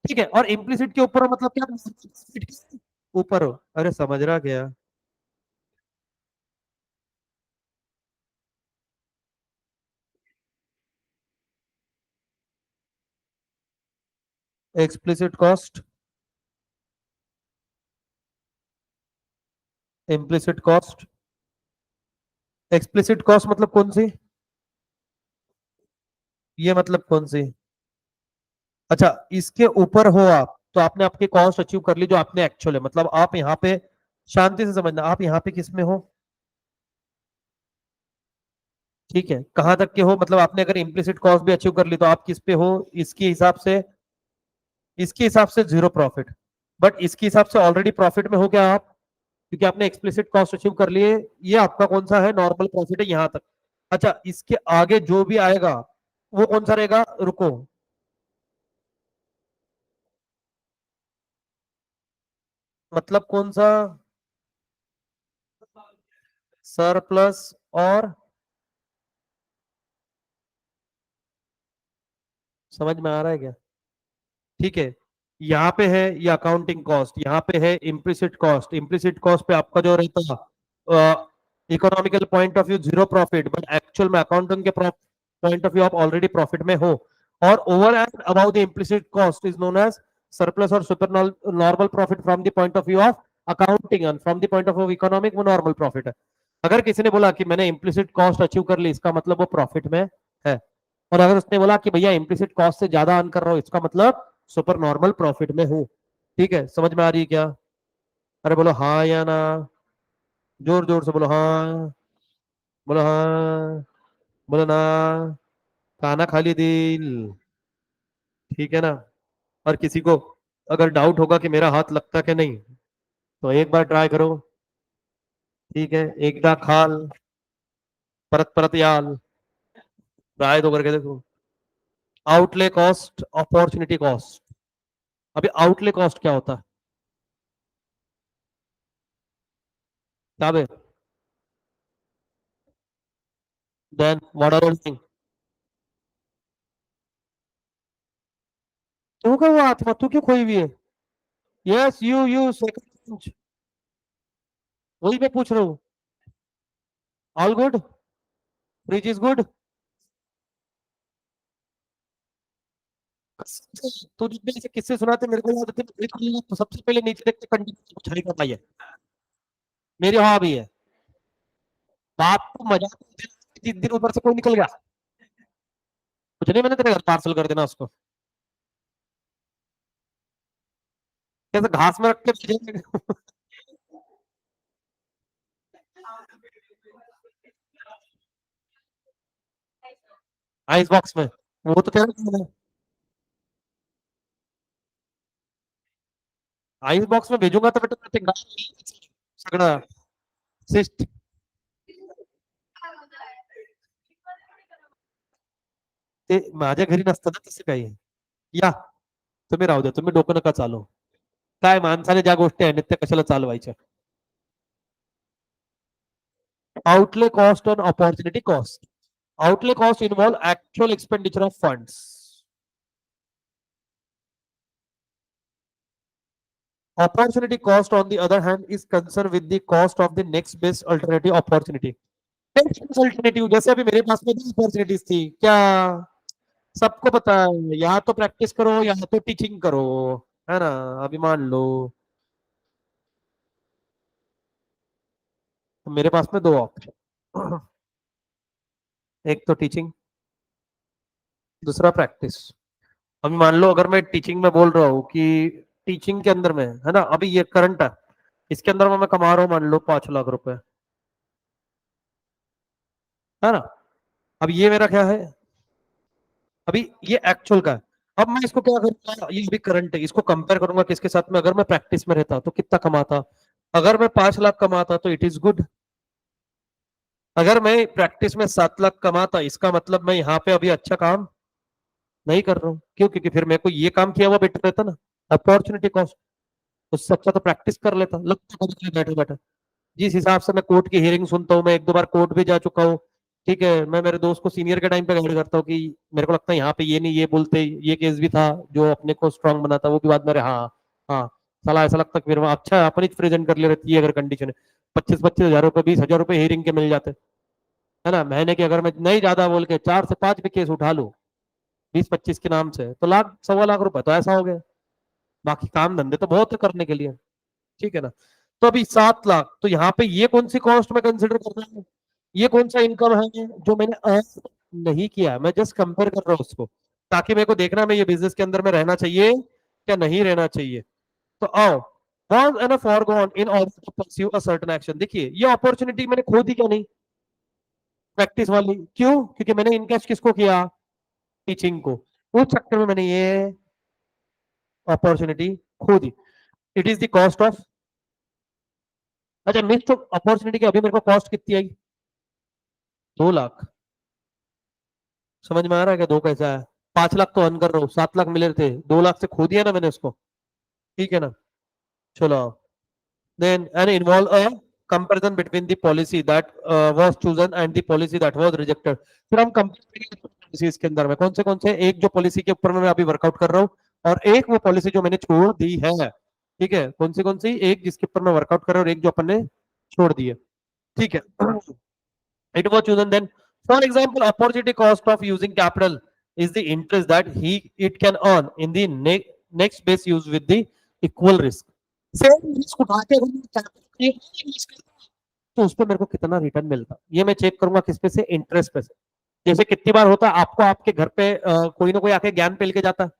ठीक है, और इम्प्लिसिट के ऊपर हो मतलब क्या, ऊपर हो, अरे समझ रहा क्या, explicit cost, implicit cost, explicit cost मतलब कौन सी, ये मतलब कौन सी, अच्छा इसके ऊपर हो आप तो आपने आपकी कॉस्ट अचीव कर ली जो आपने एक्चुअल है, मतलब आप यहाँ पे शांति से समझना, आप यहाँ पे किस में हो, ठीक है, कहां तक के हो, मतलब आपने अगर इम्प्लिसिट कॉस्ट भी अचीव कर ली तो आप किस पे हो, इसके हिसाब से, इसके हिसाब से जीरो प्रॉफिट, बट इसके हिसाब से ऑलरेडी प्रॉफिट में हो गया आप, क्योंकि आपने एक्सप्लिसिट कॉस्ट अचीव कर लिए। ये आपका कौन सा है, नॉर्मल प्रॉफिट है यहां तक। अच्छा, इसके आगे जो भी आएगा वो कौन सा रहेगा, रुको, मतलब कौन सा, सरप्लस और, समझ में आ रहा है क्या? ठीक है, यहाँ पे है ये अकाउंटिंग कॉस्ट, यहाँ पे है इम्प्लिसिट कॉस्ट। इम्प्लिसिट कॉस्ट पे आपका जो रहता है economical point of view zero profit, but actual में अकाउंटिंग के पॉइंट ऑफ व्यू आप ऑलरेडी प्रॉफिट में हो। और over and about the implicit cost is known as surplus और super normal profit from the point of view of accounting, and from the point of view economic वो नॉर्मल प्रॉफिट है। अगर किसी ने बोला कि मैंने इम्प्लिसिट कॉस्ट अचीव कर ली, इसका मतलब वो प्रॉफिट में है। और अगर उसने बोला कि भैया इम्प्लिसिट कॉस्ट से ज्यादा अर्न कर रहा हूं, इसका मतलब सुपर नॉर्मल प्रॉफिट में हूँ। ठीक है, समझ में आ रही है क्या? अरे बोलो हाँ या ना, जोर जोर से बोलो हाँ, बोलो हाँ, बोलो ना, खाना खाली दिल। ठीक है ना? और किसी को अगर डाउट होगा कि मेरा हाथ लगता कि नहीं, तो एक बार ट्राई करो। ठीक है, एक दा खाल, परत परत याल, ट्राई तो करके देखो। Outlay cost, opportunity cost. अभी आउटले कॉस्ट क्या होता है? क्या बे? देन व्हाट आर थिंग, तू क्या हुआ आत्मा, तू क्यों खोई हुई है? यस, यू सेकंड, वही मैं पूछ रहा हूँ। All good, fridge is good. तू जब भी ऐसे किस्से सुनाते मेरे को याद आते, तो सबसे पहले नीचे देख के कंटिन्यू कुछ नहीं कर पाई है। मेरी हाँ भी है। बात तो मजाक में, जिस दिन ऊपर से कोई निकल गया, कुछ नहीं, मैंने तेरे घर पार्सल कर देना उसको। कैसे घास में रख के भेजेंगे? आइस बॉक्स में, वो तो कह रहा है आइस बॉक्स में भेजूंगा तो बेटा तेरे गाल नहीं सगड़ा सिस्ट। ते माझ्या घरी नसतं ना तसं काही, या तुम्ही राहू द्या, तुम्ही डोकं नका चालू. काय माणसाने ज्या गोष्टी आहेत त्या कशाला चालवायच्या. Outlay cost and opportunity cost. Outlay cost involve actual expenditure of funds. Opportunity cost, on the other hand, is concerned with the cost of the next best alternative opportunity. Next best alternative, जैसे अभी मेरे पास में दो अपॉर्चुनिटीज थी क्या, सबको पता है, या तो प्रैक्टिस करो या तो टीचिंग करो, है ना? अभी मान लो मेरे पास में दो ऑप्शन, एक तो टीचिंग, दूसरा प्रैक्टिस। अभी मान लो अगर मैं टीचिंग में बोल रहा हूँ कि टीचिंग के अंदर में है ना, अभी ये करंट है, इसके अंदर में मैं कमा रहा हूँ मान लो 5 लाख रुपए, है ना? अब ये मेरा क्या है, अभी ये एक्चुअल का है। अब मैं इसको क्या करूंगा, ये भी करंट है, इसको कंपेयर करूंगा किसके साथ में, अगर मैं प्रैक्टिस में रहता तो कितना कमाता। अगर मैं 5 लाख कमाता तो इट इज गुड। अगर मैं प्रैक्टिस में 7 लाख कमाता, इसका मतलब मैं यहाँ पे अभी अच्छा काम नहीं कर रहा हूँ। क्यों? क्योंकि फिर मेरे को ये काम किया हुआ बेटर रहता ना, अपॉर्चुनिटी कॉस्ट। उससे अच्छा तो प्रैक्टिस कर लेता, लगता है बैठे बैठे। जिस हिसाब से मैं कोर्ट की हियरिंग सुनता हूँ, मैं एक दो बार कोर्ट भी जा चुका हूँ। ठीक है, मैं मेरे दोस्त को सीनियर के टाइम पे गाइड करता हूँ कि मेरे को लगता है यहाँ पे ये नहीं, ये बोलते, ये केस भी था जो अपने को स्ट्रांग बनाता, वो भी बाद में हाँ हाँ, साला ऐसा लगता कि फिर अच्छा अपनी प्रेजेंट कर ले रहती है। अगर कंडीशन है 25-25 हजार रुपए, 20 हजार रुपए हियरिंग के मिल जाते, है ना, महीने के, अगर मैं नहीं ज्यादा बोल के 4 से 5 भी केस उठा लूँ 20-25 के नाम से, तो लाख 1.25 लाख तो ऐसा हो गया। बाकी काम धंधे तो बहुत है करने के लिए। ठीक है ना? तो अभी 7 लाख, तो यहाँ पे ये कौन सी कॉस्ट में कंसिडर कर रहा हूँ, ये कौन सा इनकम है जो मैंने अर्न नहीं किया, मैं जस्ट कंपेयर कर रहा हूँ उसको, ताकि मेरे को देखना मैं ये बिजनेस के अंदर में रहना चाहिए क्या नहीं रहना चाहिए। तो आओ, was and a foregone in order to pursue a certain action। देखिए ये अपॉर्चुनिटी मैंने खो दी क्या नहीं, प्रैक्टिस वाली, क्यों? क्योंकि मैंने इनकेश किसको किया, टीचिंग को। उस चक्कर में मैंने ये अपॉर्चुनिटी खो दी। It is the cost of, अच्छा मिस्ड अपॉर्चुनिटी की अभी मेरे को कॉस्ट कितनी आई? 2 लाख। समझ में आ रहा है कि दो कैसा है? 5 लाख तो अर्न कर रहा हूँ, 7 लाख मिले थे, 2 लाख से खो दिया ना मैंने उसको। ठीक है ना? चलो, then and involve a comparison between the policy that was chosen and the policy that was rejected। फिर हम कंपेयर करेंगे पॉलिसीज के अंदर में कौन से एक जो पॉलिसी के ऊपर में मैं अभी वर्कआउट कर रहा हूँ, और एक वो पॉलिसी जो मैंने छोड़ दी है। ठीक है, कौन सी एक जिसके ऊपर मैं वर्कआउट कर रहा हूँ और एक जो अपन ने छोड़ दी है। ठीक है। It was chosen then. For example, opportunity cost of using capital is the interest that he it can earn in the next base use with the equal risk। Same risk उठा के अगर मैं capital use करता हूं, तो उस पर मेरे को कितना रिटर्न मिलता, ये मैं चेक करूंगा किस पे से, इंटरेस्ट पे से। जैसे कितनी बार होता है आपको आपके घर पे कोई ना कोई आके ज्ञान पे लेके जाता है।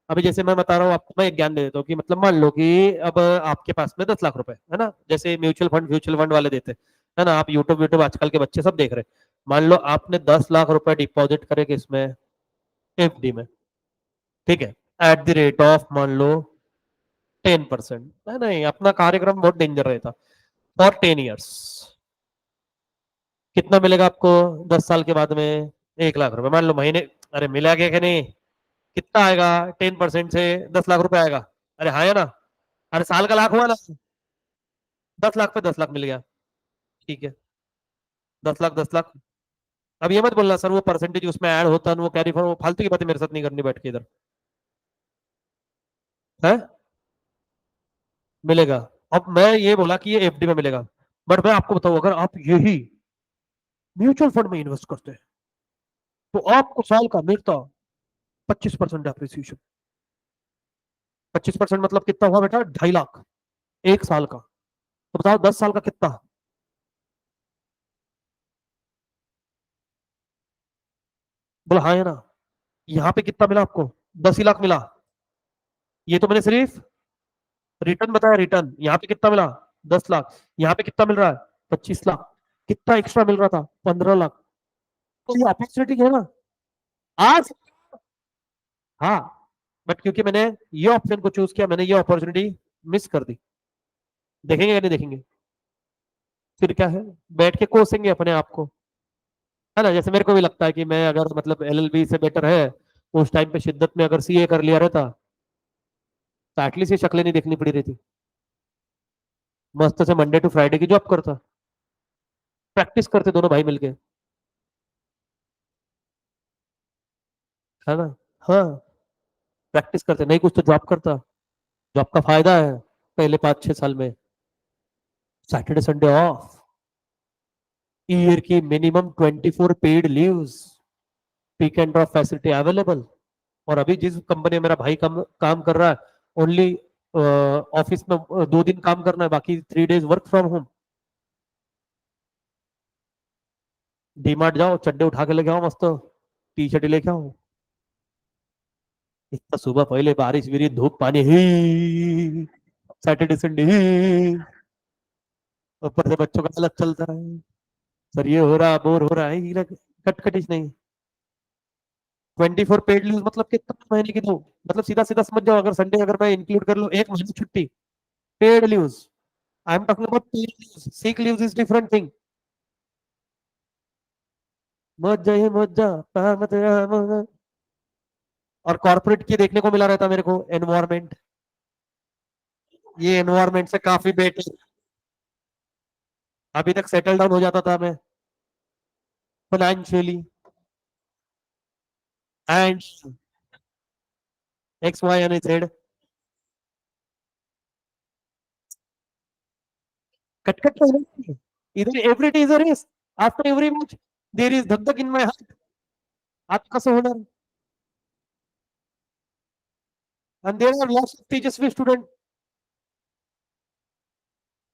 अभी जैसे मैं बता रहा हूँ आपको, मैं एक ज्ञान दे देता हूँ कि मतलब मान लो कि अब आपके पास में 10 लाख रुपए है ना, जैसे म्यूचुअल फंड वाले देते है ना, आप यूट्यूब आजकल के बच्चे सब देख रहे हैं। मान लो आपने 10 लाख रुपए डिपॉजिट करे किसमें, एफडी में। ठीक है, एट द रेट ऑफ मान लो 10%, है नहीं, अपना कार्यक्रम बहुत डेंजर रहता। फॉर 10 ईयर्स कितना मिलेगा आपको 10 साल के बाद में? 1 लाख रुपए मान लो महीने। अरे मिला क्या कि नहीं? कितना आएगा? 10% से 10 लाख रुपए आएगा। अरे हाँ है ना? अरे साल का लाख हुआ ना, 10 लाख पे 10 लाख मिल गया। ठीक है, 10 लाख 10 लाख। अब ये मत बोलना सर वो परसेंटेज उसमें ऐड होता है वो कैरी फॉर, वो फालतू की बातें मेरे साथ नहीं करनी बैठ के इधर। है, मिलेगा। अब मैं ये बोला कि ये एफडी में मिलेगा, बट मैं आपको बताऊं अगर आप यही म्यूचुअल फंड में इन्वेस्ट करते हैं तो आपको साल का मिलता 25% डेप्रिसिएशन। 25% मतलब कितना हुआ बेटा? 2.5 लाख एक साल का। तो बताओ 10 साल का कितना? बोला हाँ है ना? यहाँ पे कितना मिला आपको? 10 ही लाख मिला। ये तो मैंने सिर्फ रिटर्न बताया, रिटर्न यहाँ पे कितना मिला? 10 लाख। यहाँ पे कितना मिल रहा है? 25 लाख। कितना एक्स्ट्रा मिल रहा था? 15 लाख। तो ये अपॉर्चुनिटी है ना आज। हाँ, बट क्योंकि मैंने ये ऑप्शन को चूज किया, मैंने ये अपॉर्चुनिटी मिस कर दी। देखेंगे या नहीं देखेंगे? फिर क्या है, बैठ के कोसेंगे अपने आप को, है ना? जैसे मेरे को भी लगता है कि मैं अगर मतलब एलएलबी से बेटर है उस टाइम पे शिद्दत में अगर सीए कर लिया रहता तो एटलीस्ट ये शक्लें नहीं देखनी पड़ी रहती। मस्त से मंडे टू फ्राइडे की जॉब करता, प्रैक्टिस करते दोनों भाई मिलके, है ना? हाँ, प्रैक्टिस करते नहीं कुछ तो जॉब करता। जॉब का फायदा है पहले 5-6 साल में सैटरडे संडे ऑफ, ईयर की minimum 24 paid leaves, peak and drop facility available. और अभी जिस कंपनी में मेरा भाई काम कर रहा है, ओनली ऑफिस में 2 दिन काम करना है, बाकी 3 days work from home. DMart जाओ, चड्डे उठा के लेके आओ, मस्त टी शर्ट लेके आओ। इतना सुबह पहले बारिश गिरी, धूप पानी ही, सैटरडे संडे ही, ऊपर से बच्चों का अलग चलता है। सर ये हो रहा, बोर हो रहा है, ये कटकटिश नहीं। 24 पेड लीव मतलब कितना महीने की दो, मतलब सीधा सीधा समझ जाओ, अगर संडे अगर मैं इंक्लूड कर लूं, एक महीने की छुट्टी, paid leaves. I am talking about paid leaves, sick leaves is different thing. मौजा ही मौजा, और कॉर्पोरेट की देखने को मिला रहता मेरे को एनवायरमेंट, ये एनवायरमेंट से काफी बेटर। अभी तक सेटल डाउन हो जाता था मैं financially and X Y and Z. Cut cut तो इधर every day is a race, after every match there is धक धक इन माय हार्ट। आज कसं होणार? and there are lots of teachers student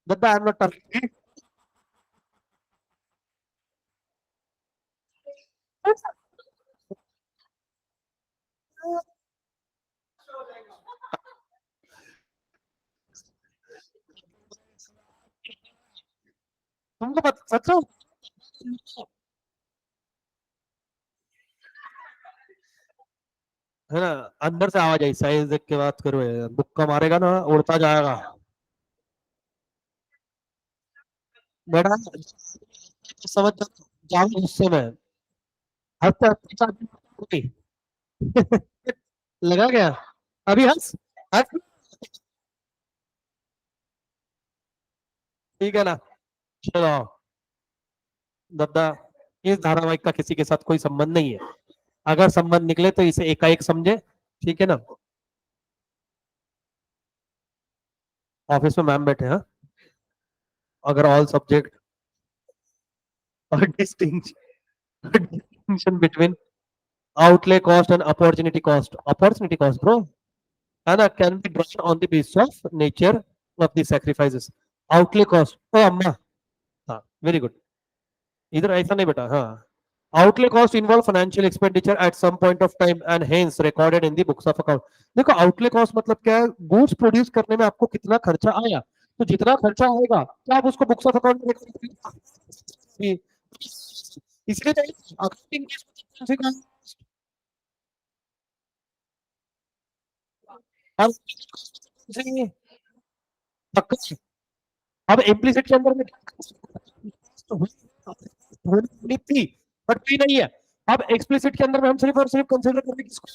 that I am not targeting। तुमको सच है ना। अंदर से आवाज आई, साइज देख के बात करो, बुक्का मारेगा ना उड़ता जाएगा। बेटा समझ जाओ गुस्से में, हंसते हंसते चाबी लगा गया। अभी हंस, हंस। ठीक है ना। चलो दद्दा, इस धारावाहिक का किसी के साथ कोई संबंध नहीं है। अगर संबंध निकले तो इसे एकाएक समझे। ठीक है ना। ऑफिस में मैम बैठे हैं। अगर ऑल सब्जेक्ट और distinction between outlay cost and opportunity cost bro, है ना, can be drawn on the basis of nature of the sacrifices. outlay cost, ओ अम्मा, हाँ वेरी गुड। इधर ऐसा नहीं बेटा, हाँ। outlay cost involve financial expenditure at some point of time and hence recorded in the books of account. देखो outlay cost मतलब क्या है, गुड्स प्रोड्यूस करने में आपको कितना खर्चा आया, तो जितना खर्चा आएगा क्या आप उसको बुक्स ऑफ अकाउंट में record करेंगे? इसलिए अकाउंटिंग अब इम्प्लीसिट के अंदर में होनी थी, बट भी नहीं है। अब एक्सप्लिसिट के अंदर में हम सिर्फ और सिर्फ कंसिडर करेंगे किसको,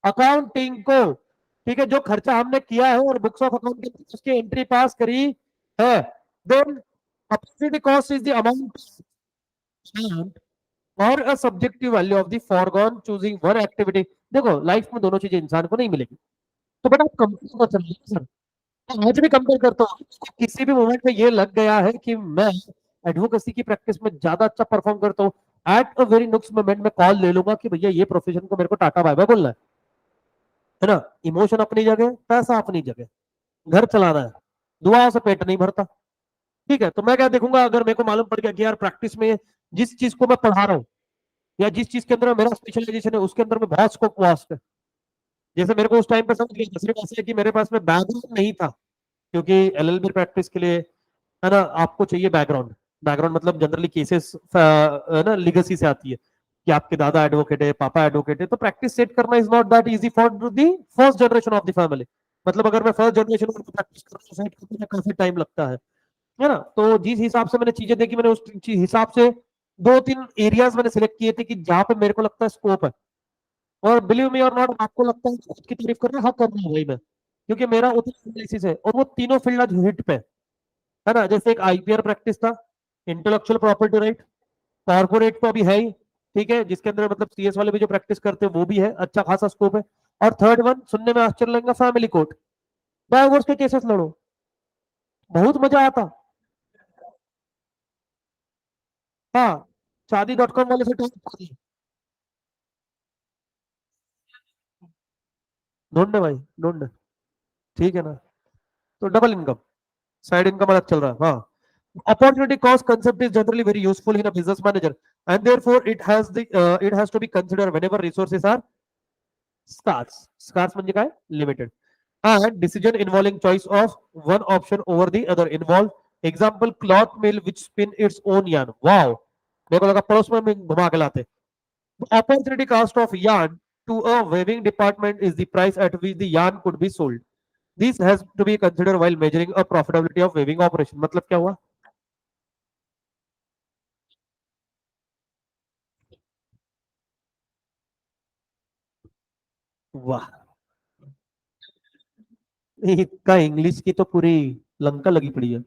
अकाउंटिंग को। ठीक है, जो खर्चा हमने किया है और बुक्स ऑफ अकाउंट के अंदर उसकी एंट्री पास करी है, then opportunity cost is the amount और a subjective value of the forgone choosing one activity. देखो लाइफ में दोनों चीजें इंसान को नहीं मिलेगी, तो बेटा आप कंपेयर कर चलिए सर। मैं आज भी कंपेयर करता हूँ, किसी भी मोमेंट में ये लग गया है कि मैं एडवोकेसी की प्रैक्टिस में ज्यादा अच्छा परफॉर्म करता हूँ, एट अ वेरी नुक्स मोमेंट में कॉल ले लूंगा कि भैया ये प्रोफेशन को मेरे को टाटा बाय बाय बोलना है ना। इमोशन अपनी जगह, पैसा अपनी जगह, घर चलाना है, दुआओं से पेट नहीं भरता। ठीक है, तो मैं क्या देखूंगा, अगर मेरे को मालूम पड़ गया कि यार प्रैक्टिस में जिस चीज को मैं पढ़ा रहा हूँ या जिस चीज के अंदर मेरा स्पेशलाइजेशन है उसके अंदर में बहुत स्कोप वास्ट है। जैसे मेरे को उस टाइम पे समझ गया, सिर्फ ऐसे है कि मेरे पास में बैकग्राउंड नहीं था, क्योंकि एलएलबी प्रैक्टिस के लिए है ना आपको चाहिए बैकग्राउंड। बैकग्राउंड मतलब जनरली केसेस ना लिगेसी से आती है कि आपके दादा एडवोकेट है, पापा एडवोकेट है, तो प्रैक्टिस सेट करना is not that easy for the first generation of the family. मतलब अगर मैं फर्स्ट जनरेशन में प्रैक्टिस सेट करने में काफी टाइम लगता है ना। तो जिस हिसाब से मैंने चीजें देखी, मैंने उस हिसाब से दो तीन एरियाज मैंने सिलेक्ट किए थे कि जहां पे मेरे को लगता है स्कोप है। और बिलीव मी और नॉट, आपको लगता है कि खुद की तारीफ करना, हाँ कर रहा हूँ भाई मैं, क्योंकि मेरा उतना एनालिसिस है और वो तीनों फील्ड आज हिट पे है ना। जैसे एक आईपीआर प्रैक्टिस था, इंटेलेक्चुअल प्रॉपर्टी राइट, कॉर्पोरेट तो अभी है ही, ठीक है, जिसके अंदर मतलब सीएस वाले भी जो प्रैक्टिस करते हैं वो भी है, अच्छा खासा स्कोप है। और थर्ड वन सुनने में आश्चर्य लगेगा, फैमिली कोर्ट, डाइवोर्स के केसेस लड़ो, बहुत मजा आता। हाँ, शादी डॉट कॉम वाले से ढूंढ भाई, ढूंढ। ठीक है ना, तो डबल इनकम, साइड इनकम अलग चल रहा है, हाँ। Opportunity cost concept is generally very useful in a business manager, and therefore it has to be considered whenever resources are scarce. Scarce म्हणजे काय? Limited. And decision involving choice of one option over the other involve example cloth mill which spin its own yarn. Wow. मेरे को लगा पड़ोस में घुमा के लाते। The opportunity cost of yarn to a weaving department is the price at which the yarn could be sold. This has to be considered while measuring a profitability of weaving operation. मतलब क्या हुआ? वाह, इसका इंग्लिश की तो पूरी लंका लगी पड़ी है।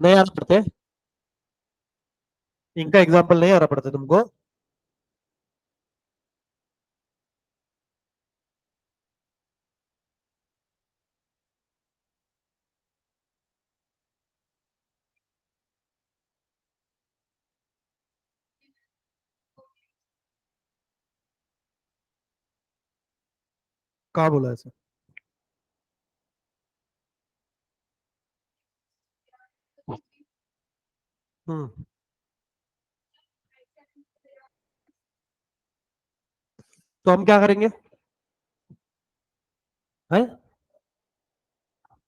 नहीं आ रहा पढ़ते, इनका एग्जाम्पल नहीं आ रहा पढ़ते तुमको। कहाँ बोला ऐसा? हम्म। तो हम क्या करेंगे? हैं?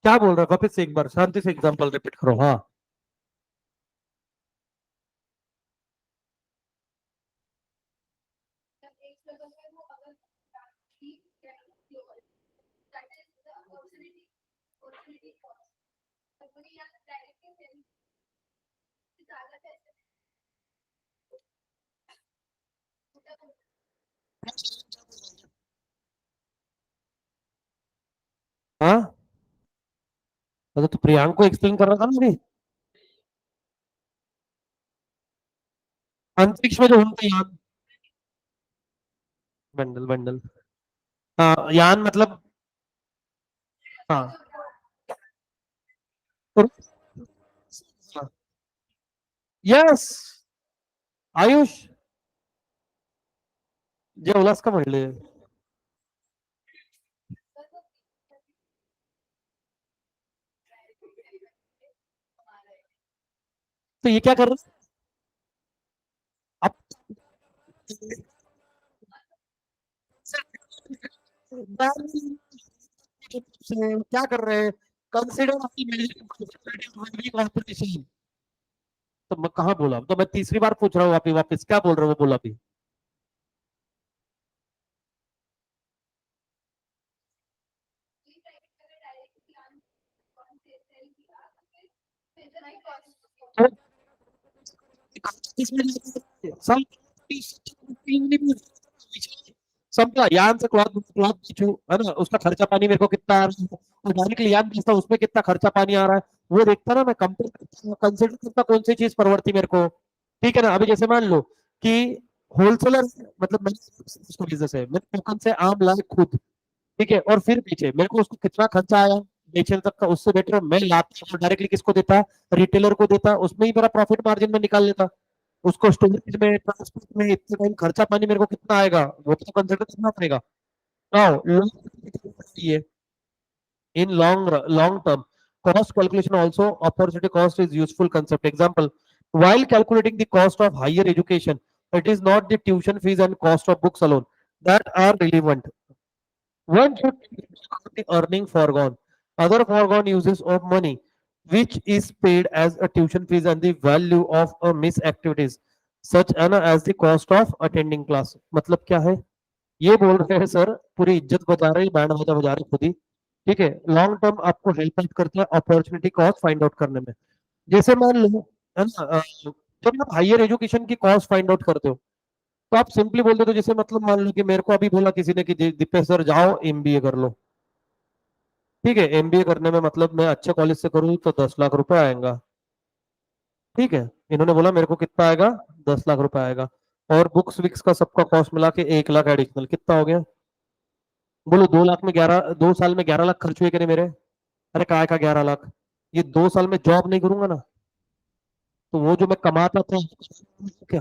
क्या बोल रहे हो? वापस से एक बार शांति से एग्जांपल रिपीट करो। हाँ। हाँ, मतलब तो प्रियांक को एक्सप्लेन कर रहा था ना अभी। अंतरिक्ष में जो घूमते हैं यान। Bundle bundle. हाँ, यान मतलब। हाँ। यस। आयुष, जे उल्हास का म्हणले। तो ये क्या कर रहे हैं? क्या कर रहे हैं? Consider competition. तो मैं कहाँ बोला? तो मैं तीसरी बार पूछ रहा हूँ वापिस वापिस, क्या बोल रहे हो? वो बोला अभी। तो some समझा, यान से क्लॉथ क्लॉथ खींचू, है ना? उसका खर्चा पानी मेरे को कितना आ रहा है, और डायरेक्टली यान बेचता हूं, उसमें कितना खर्चा पानी आ रहा है, वो देखता ना मैं, कंपेयर करता, कंसिडर करता कौन सी चीज परवड़ती मेरे को। ठीक है ना? अभी जैसे मान लो कि होलसेलर, मतलब उसका बिजनेस है, मैं दुकान से आम लाए खुद, ठीक है, और फिर बेचे, मेरे को उसको कितना खर्चा आया बेचने तक का, उससे बेटर मैं लाता डायरेक्टली किसको देता? रिटेलर को देता, उसमें ही मेरा प्रॉफिट मार्जिन में निकाल लेता। उसको स्टोरेज में, ट्रांसपोर्ट में इतना टाइम खर्चा पानी मेरे को कितना आएगा, वो तो कंसिडर करना पड़ेगा। नाउ ये in long term, cost calculation also, opportunity cost is useful concept. Example, while calculating the cost of higher education, it is not the tuition fees and cost of books alone that are relevant. One should the earning foregone, other foregone uses of money, which is paid as a tuition fees, and the value of a miss activities, such as the cost of attending class. मतलब क्या है? ये बोल रहे हैं सर, पूरी इज्जत बचा रहे, बैंड बजा बजा रहे खुद ही। ठीक है, लॉन्ग टर्म आपको हेल्प करता है अपॉर्चुनिटी कॉस्ट फाइंड आउट करने में। जैसे मान लो, है ना, जब आप हायर एजुकेशन की कॉस्ट फाइंड आउट करते हो, तो आप सिंपली बोल देते हो, जैसे मतलब मान लो कि मेरे को अभी बोला किसी ने कि दीपेश सर जाओ एमबीए कर लो। ठीक है, एमबीए करने में मतलब मैं अच्छे कॉलेज से करूँ तो 10 लाख रुपए आएगा। ठीक है, इन्होंने बोला मेरे को कितना आएगा? 10 लाख रुपए आएगा। और बुक्स विक्स का सबका कॉस्ट मिला के 1 लाख एडिशनल, कितना हो गया? बोलो, 2 लाख में 11, 2 साल में 11 लाख खर्च हुए कि नहीं मेरे? अरे काय का 11 लाख? ये 2 साल में जॉब नहीं करूंगा ना, तो वो जो मैं कमाता था, क्या?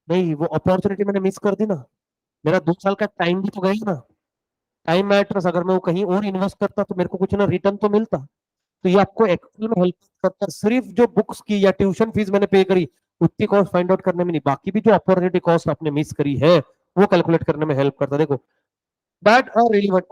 नहीं, वो अपॉर्चुनिटी मैंने मिस कर दी ना। मेरा 2 साल का टाइम भी तो गया ना। टाइम मैटर्स, अगर मैं वो कहीं और इन्वेस्ट करता तो मेरे को कुछ ना रिटर्न तो मिलता। तो ये आपको एक्चुअल में हेल्प करता है, सिर्फ जो बुक्स की या ट्यूशन फीस मैंने पे करी उतनी कॉस्ट फाइंड आउट करने में नहीं, बाकी भी जो अपॉर्चुनिटी कॉस्ट आपने मिस करी है वो कैलकुलेट करने में हेल्प करता है। देखो, that are relevant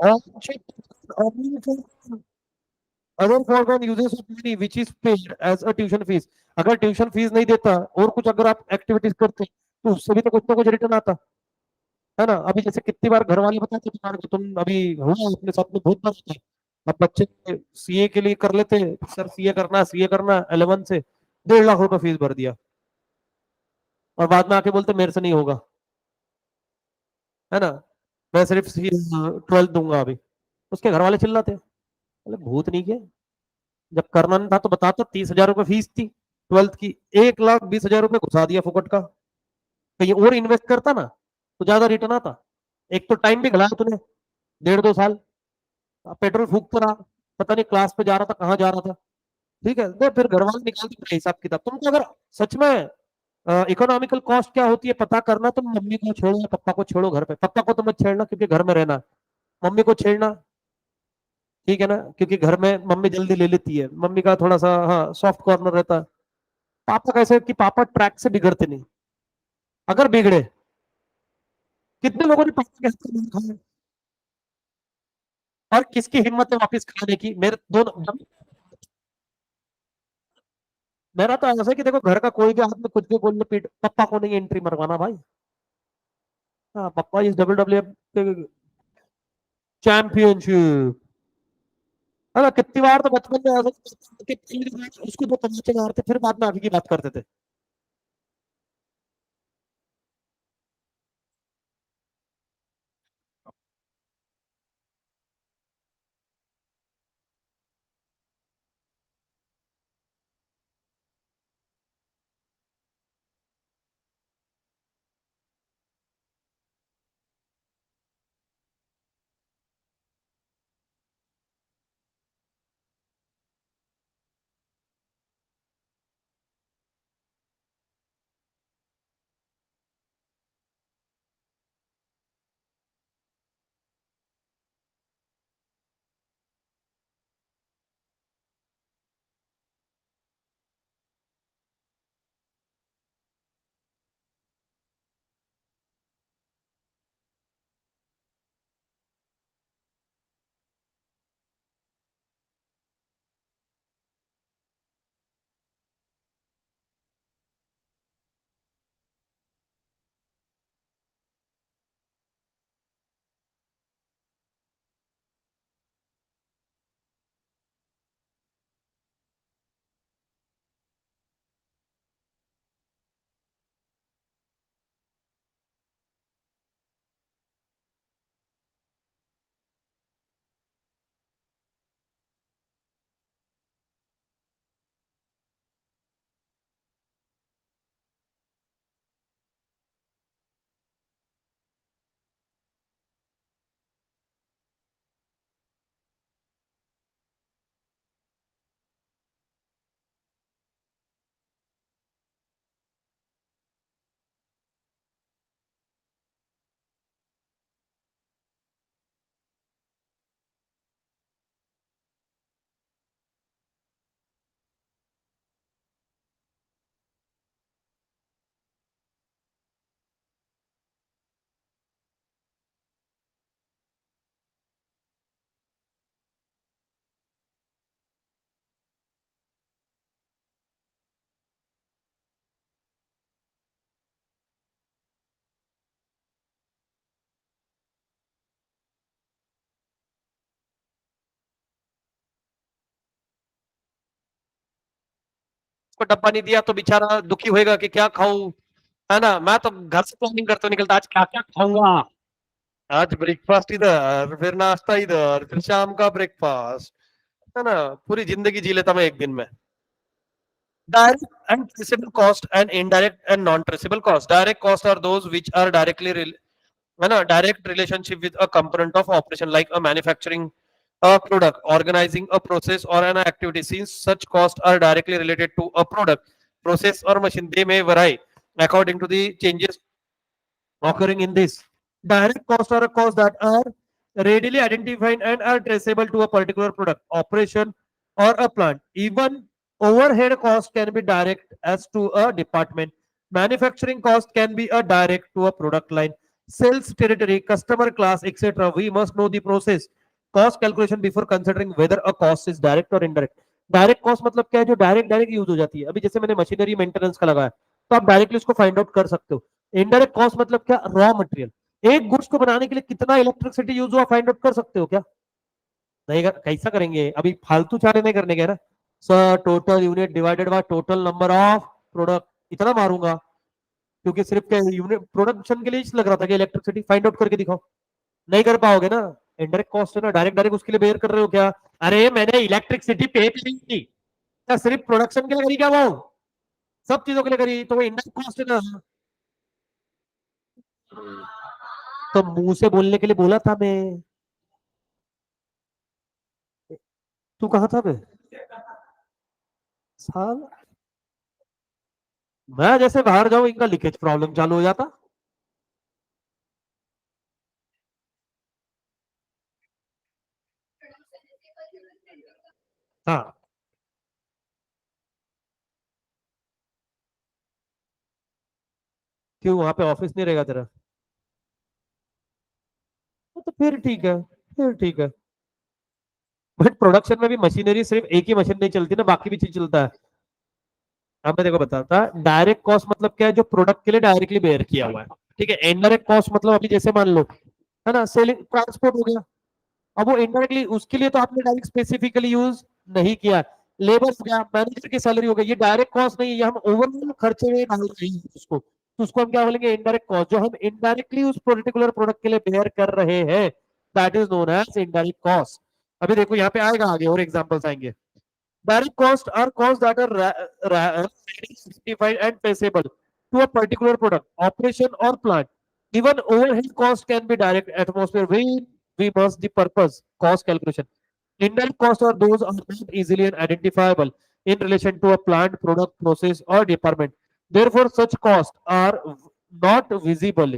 other forgone uses of money which is paid as a tuition fees. अगर ट्यूशन फीस नहीं देता और कुछ अगर आप एक्टिविटीज करते तो उससे भी तो कुछ ना कुछ रिटर्न आता, है ना? अभी जैसे कितनी बार घर वाले बताते तुम्हारे को, तुम अभी हुआ अपने साथ में बहुत बार होता है, अब बच्चे सीए के लिए कर लेते हैं, सर सीए करना है, सीए करना है, 11 से 1.5 लाख रुपए फीस भर दिया, और बाद में आके बोलते मेरे से नहीं होगा, है ना? मैं सिर्फ 12th दूंगा अभी। उसके घर वाले चिल्लाते हैं, बोले भूत नहीं के, जब करना नहीं था तो बताता, 30,000 रुपए फीस थी 12th की, 1,20,000 रुपए घुसा दिया फुकट का। कहीं और इन्वेस्ट करता ना तो ज्यादा रिटर्न आता। एक तो टाइम भी खिलाया तूने, 1.5 2 साल पेट्रोल फूकता रहा, पता नहीं क्लास पे जा रहा था कहाँ जा रहा था। ठीक है, तो फिर घर वाले निकालते थे हिसाब किताब। तुमको अगर सच में इकोनॉमिकल कॉस्ट क्या होती है पता करना, तुम मम्मी को छोड़ो या पापा को छोड़ो घर पे, पापा को तो मत छेड़ना क्योंकि घर में रहना, मम्मी को छेड़ना। ठीक है ना? क्योंकि घर में मम्मी जल्दी ले लेती है, मम्मी का थोड़ा सा हाँ सॉफ्ट कॉर्नर रहता है। पापा कैसे कि पापा ट्रैक से बिगड़ते नहीं, अगर बिगड़े कितने लोगों ने पापा के हाथ का मार खाया, और किसकी हिम्मत है वापस खाने की? मेरे दोनों, मेरा तो ऐसा है कि देखो, घर का कोई भी हाथ में कुछ भी बोल ले, पीट, पप्पा को नहीं एंट्री मरवाना भाई। हाँ, पप्पा इस WWE चैंपियनशिप। अरे कितनी बार तो बचपन में ऐसा कि पहली बार उसको दो तमाचे मारते, फिर बाद में आगे की बात करते थे। उसको डब्बा नहीं दिया तो बेचारा दुखी होएगा कि क्या खाऊं, है ना? मैं तो घर से प्लानिंग करते हुए निकलता, आज क्या क्या खाऊंगा। आज ब्रेकफास्ट इधर, फिर नाश्ता इधर, फिर शाम का ब्रेकफास्ट, है ना? पूरी जिंदगी जी लेता मैं एक दिन में। Direct and traceable cost and indirect and non-traceable cost. Direct costs are those which are है ना, direct relationship with a component of operation like a manufacturing a product, organizing a process or an activity. Since such costs are directly related to a product, process or machine, they may vary according to the changes occurring in this. Direct costs are costs that are readily identified and are traceable to a particular product, operation, or a plant. Even overhead cost can be direct as to a department. Manufacturing cost can be a direct to a product line. Sales territory, customer class, etc. We must know the process. Cost calculation before considering whether a cost is direct or indirect. Direct cost मतलब क्या है? जो डायरेक्ट डायरेक्ट यूज हो जाती है। अभी जैसे मैंने मशीनरी मेंटेनेंस का लगाया, तो आप डायरेक्टली उसको फाइंड आउट कर सकते हो। इनडायरेक्ट कॉस्ट मतलब क्या? रॉ मटेरियल, एक गुड्स को बनाने के लिए कितना इलेक्ट्रिसिटी यूज हुआ फाइंड आउट कर सकते हो क्या? नहीं कर, कैसा करेंगे? अभी फालतू चारे नहीं करने के ना sir. Total unit divided by total number of product, इतना मारूंगा, क्योंकि सिर्फ क्या यूनिट प्रोडक्शन के लिए लग रहा था कि इलेक्ट्रिसिटी फाइंड आउट करके दिखाओ। नहीं कर पाओगे ना। इनडायरेक्ट कॉस्ट है ना, डायरेक्ट डायरेक्ट उसके लिए बेयर कर रहे हो क्या? अरे मैंने इलेक्ट्रिसिटी पे करी थी, क्या सिर्फ प्रोडक्शन के लिए करी क्या? वो सब चीजों के लिए करी, तो वो इंडायरेक्ट कॉस्ट है ना। तो मुंह से बोलने के लिए बोला था मैं। तू कहाँ था बे? साल, मैं जैसे बाहर जाऊं इनका लीकेज प्रॉब्लम चालू हो जाता। हाँ, क्यों वहां पे ऑफिस नहीं रहेगा तेरा? फिर ठीक है, फिर ठीक है। बट प्रोडक्शन में भी मशीनरी सिर्फ एक ही मशीन नहीं चलती ना, बाकी भी चीज चलता है। अब मैं देखो बताता, डायरेक्ट कॉस्ट मतलब क्या है, जो प्रोडक्ट के लिए डायरेक्टली बेयर किया हुआ है। ठीक है, इनडायरेक्ट कॉस्ट मतलब अभी जैसे मान लो, है ना, सेलिंग ट्रांसपोर्ट हो गया। अब वो इनडायरेक्टली उसके लिए तो आपने डायरेक्ट स्पेसिफिकली यूज नहीं किया। लेबर हो गया, मैनेजर की सैलरी हो गई, ये डायरेक्ट कॉस्ट नहीं है, ये हम ओवरऑल खर्चे में डाल रहे हैं उसको, तो उसको हम क्या बोलेंगे, इनडायरेक्ट कॉस्ट। जो हम इनडायरेक्टली उस पर्टिकुलर प्रोडक्ट के लिए बेयर कर रहे हैं, that is known as indirect cost. अभी देखो यहाँ पे आएगा, आगे और एग्जांपल्स आएंगे। Direct costs are costs that are identified and traceable to a particular product, operation, or plant. Even overhead cost can be direct atmosphere. We must the purpose cost calculation. Indirect costs are those are not easily identifiable in relation to a plant, product, process, or department. Therefore, such costs are not visible,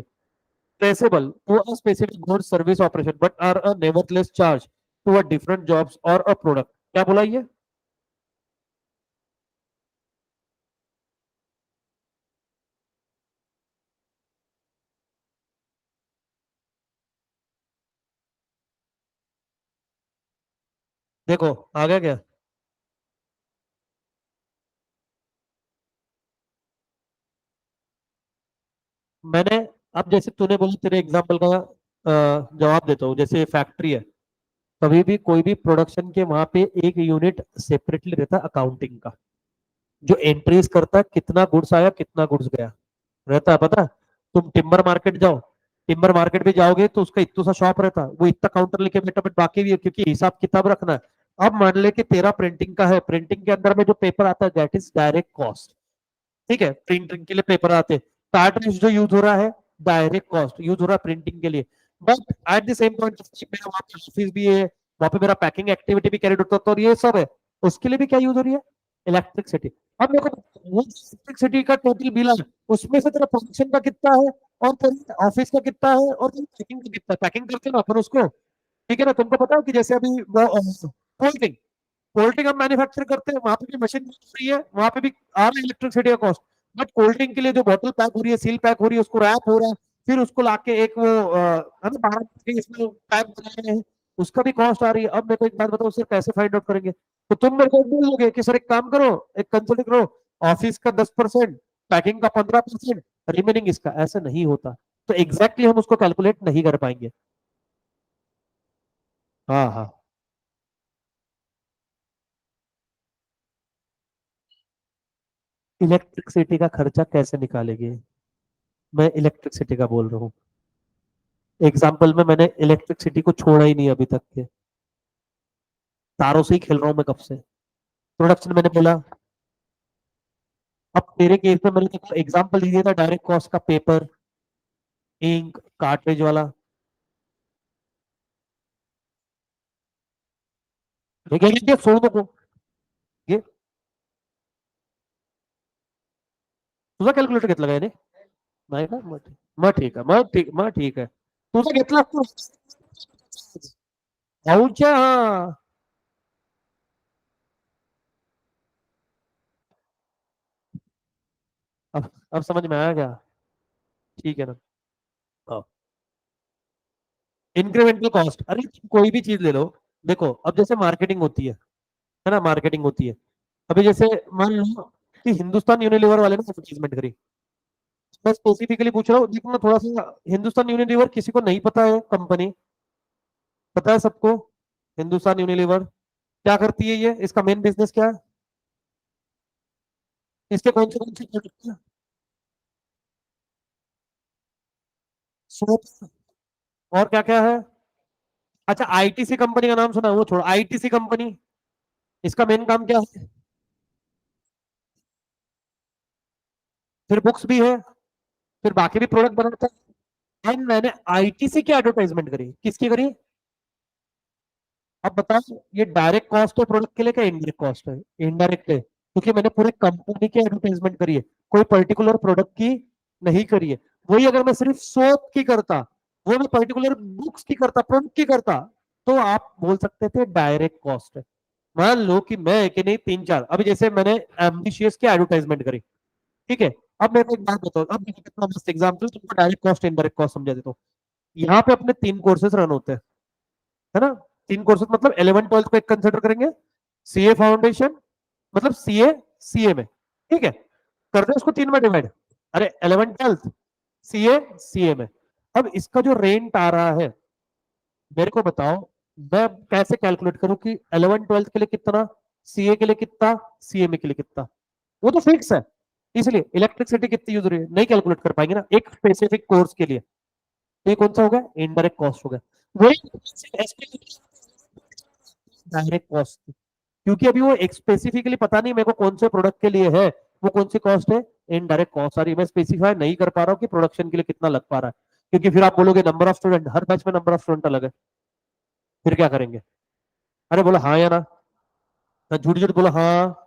traceable to a specific goods service operation, but are a nevertheless charged to a different jobs or a product. क्या बोला ये? देखो आ गया क्या? मैंने, अब जैसे तूने बोला, तेरे एग्जांपल का जवाब देता हूँ। जैसे फैक्ट्री है, कभी भी कोई भी प्रोडक्शन के वहां पे एक यूनिट सेपरेटली रहता है अकाउंटिंग का, जो एंट्रीज करता है कितना गुड्स आया कितना गुड्स गया, रहता है पता है? तुम टिम्बर मार्केट जाओ, टिम्बर मार्केट भी जाओगे तो उसका इतना सा शॉप रहता है, वो इतना काउंटर लेके बैठा, बट बाकी भी है, क्योंकि हिसाब किताब रखना है। अब मान ले कि तेरा प्रिंटिंग का है, प्रिंटिंग के अंदर में जो पेपर आता है दैट इज डायरेक्ट कॉस्ट। ठीक है, प्रिंटिंग के लिए पेपर आते हैं, कार्ट्रिज जो यूज हो रहा है डायरेक्ट कॉस्ट यूज हो रहा है प्रिंटिंग के लिए। But at the same point मेरा वहां पे ऑफिस भी है, वहां पे मेरा पैकिंग एक्टिविटी भी कैरिड होता है, तो ये सब है, उसके लिए भी क्या यूज हो रही है, इलेक्ट्रिसिटी। अब मेरे को वो इलेक्ट्रिसिटी का टोटल बिल है, उसमें से तेरा प्रोडक्शन का कितना है, और तेरे ऑफिस का कितना है, और तेरी पैकिंग का कितना है, पैकिंग करते हैं ना अपन उसको। ठीक है ना, तुमको पता है कि जैसे अभी वो कोल्ड ड्रिंक, कोल्ड ड्रिंक हम मैन्युफैक्चर करते हैं, वहां पे भी मशीन यूज हो रही है, वहां पे भी आ रहा है इलेक्ट्रिसिटी का कॉस्ट। बट कोल्ड ड्रिंक के लिए जो बोतल पैक हो रही है, सील पैक हो रही है, उसको रैप हो रहा है, फिर उसको लाके एक वो है ना, 12 इसमें पैक बना रहे हैं, उसका भी कॉस्ट आ रही है। अब मेरे को एक बात बताओ, सिर्फ कैसे फाइंड आउट करेंगे? तो तुम मेरे को बोल दोगे कि सर एक काम करो, एक कंसल्ट करो, ऑफिस का 10%, पैकिंग का 15%, रिमेनिंग इसका, ऐसा नहीं होता। तो एग्जैक्टली हम उसको कैलकुलेट नहीं कर पाएंगे। हाँ हाँ। इलेक्ट्रिसिटी का खर्चा कैसे निकालेंगे? मैं इलेक्ट्रिसिटी का बोल रहा हूँ, एग्जाम्पल में मैंने इलेक्ट्रिसिटी को छोड़ा ही नहीं अभी तक के, तारों से ही खेल रहा हूँ मैं कब से। प्रोडक्शन मैंने बोला। अब तेरे केस में मैंने देखो एग्जाम्पल दिया था डायरेक्ट कॉस्ट का, पेपर, इंक, कार्ट्रिज वाला। ठीक है, ये छोड़ दो, ये तुझा कॅल्क्युलेटर घेतला काय रे? नाही का? मग ठीक आहे, मग ठीक आहे, तुझा घेतला असतो भाऊच्या, हा। अब समझ में आया क्या? ठीक है ना? हाँ। इंक्रीमेंटल कॉस्ट, अरे तुम कोई भी चीज ले लो। देखो अब जैसे मार्केटिंग होती है ना, मार्केटिंग होती है। अभी जैसे मान लो कि हिंदुस्तान यूनिलीवर वाले ने एडवर्टीजमेंट करी, मैं स्पेसिफिकली पूछ रहा हूँ, देखो ना थोड़ा सा, हिंदुस्तान यूनिलीवर किसी को नहीं पता है कंपनी, पता है सबको? हिंदुस्तान यूनिलीवर क्या करती है, ये इसका मेन बिजनेस क्या है, इसके कौन से प्रोडक्ट है? सोप, और क्या क्या है? अच्छा, आईटीसी कंपनी का नाम सुना है? वो छोड़ो, आईटीसी कंपनी, इसका मेन काम क्या है? फिर बुक्स भी है, फिर बाकी भी प्रोडक्ट बनाता है। एंड मैंने आईटीसी की एडवर्टाइजमेंट करी, किसकी करी? अब बताओ, ये डायरेक्ट कॉस्ट है प्रोडक्ट के लिए, क्या इनडायरेक्ट कॉस्ट है? इनडायरेक्ट है, क्योंकि मैंने पूरे कंपनी की एडवर्टाइजमेंट करी है, कोई पर्टिकुलर प्रोडक्ट की नहीं करी है। वही अगर मैं सिर्फ सोप की करता, वो मैं पर्टिकुलर बुक्स की करता, प्रोडक्ट की करता, तो आप बोल सकते थे डायरेक्ट कॉस्ट है। मान लो कि मैं एक नहीं तीन चार, अभी जैसे मैंने एम्बिशियस की एडवर्टाइजमेंट करी, ठीक है। अब मेरे को एक बात बताओ, अब देखो कितना मस्त एग्जाम्पल, तुमको डायरेक्ट कॉस्ट इनडायरेक्ट कॉस्ट समझा देता हूँ। यहाँ पे अपने 3 कोर्सेज रन होते हैं, है ना। 3 कोर्सेज मतलब 11th 12th को एक कंसिडर करेंगे, सीए फाउंडेशन, मतलब सीए सीए में, ठीक है। कर दे उसको 3 में डिवाइड। अरे 11th 12th सीए सीए में। अब इसका जो रेंट आ रहा है, मेरे को बताओ, मैं कैसे कैलकुलेट करूं कि 11th 12th के लिए कितना, सीए के लिए कितना, सीएमए के लिए कितना। वो तो फिक्स है, इसलिए इलेक्ट्रिसिटी कितनी यूज हो रही है नहीं कैलकुलेट कर पाएंगे ना एक स्पेसिफिक कोर्स के लिए। तो ये कौन सा होगा, इनडायरेक्ट कॉस्ट होगा। वही डायरेक्ट कॉस्ट, क्योंकि अभी वो एक स्पेसिफिकली पता नहीं मेरे को कौन से प्रोडक्ट के लिए है, वो कौन सी कॉस्ट है, इनडायरेक्ट कॉस्ट आ रही है। मैं स्पेसिफाई नहीं कर पा रहा हूँ कि प्रोडक्शन के लिए कितना लग पा रहा है, क्योंकि फिर आप बोलोगे number of student, her batch में नंबर ऑफ स्टूडेंट अलग है, फिर क्या करेंगे। अरे बोलो हाँ या ना, झूठ झूठ बोलो हाँ।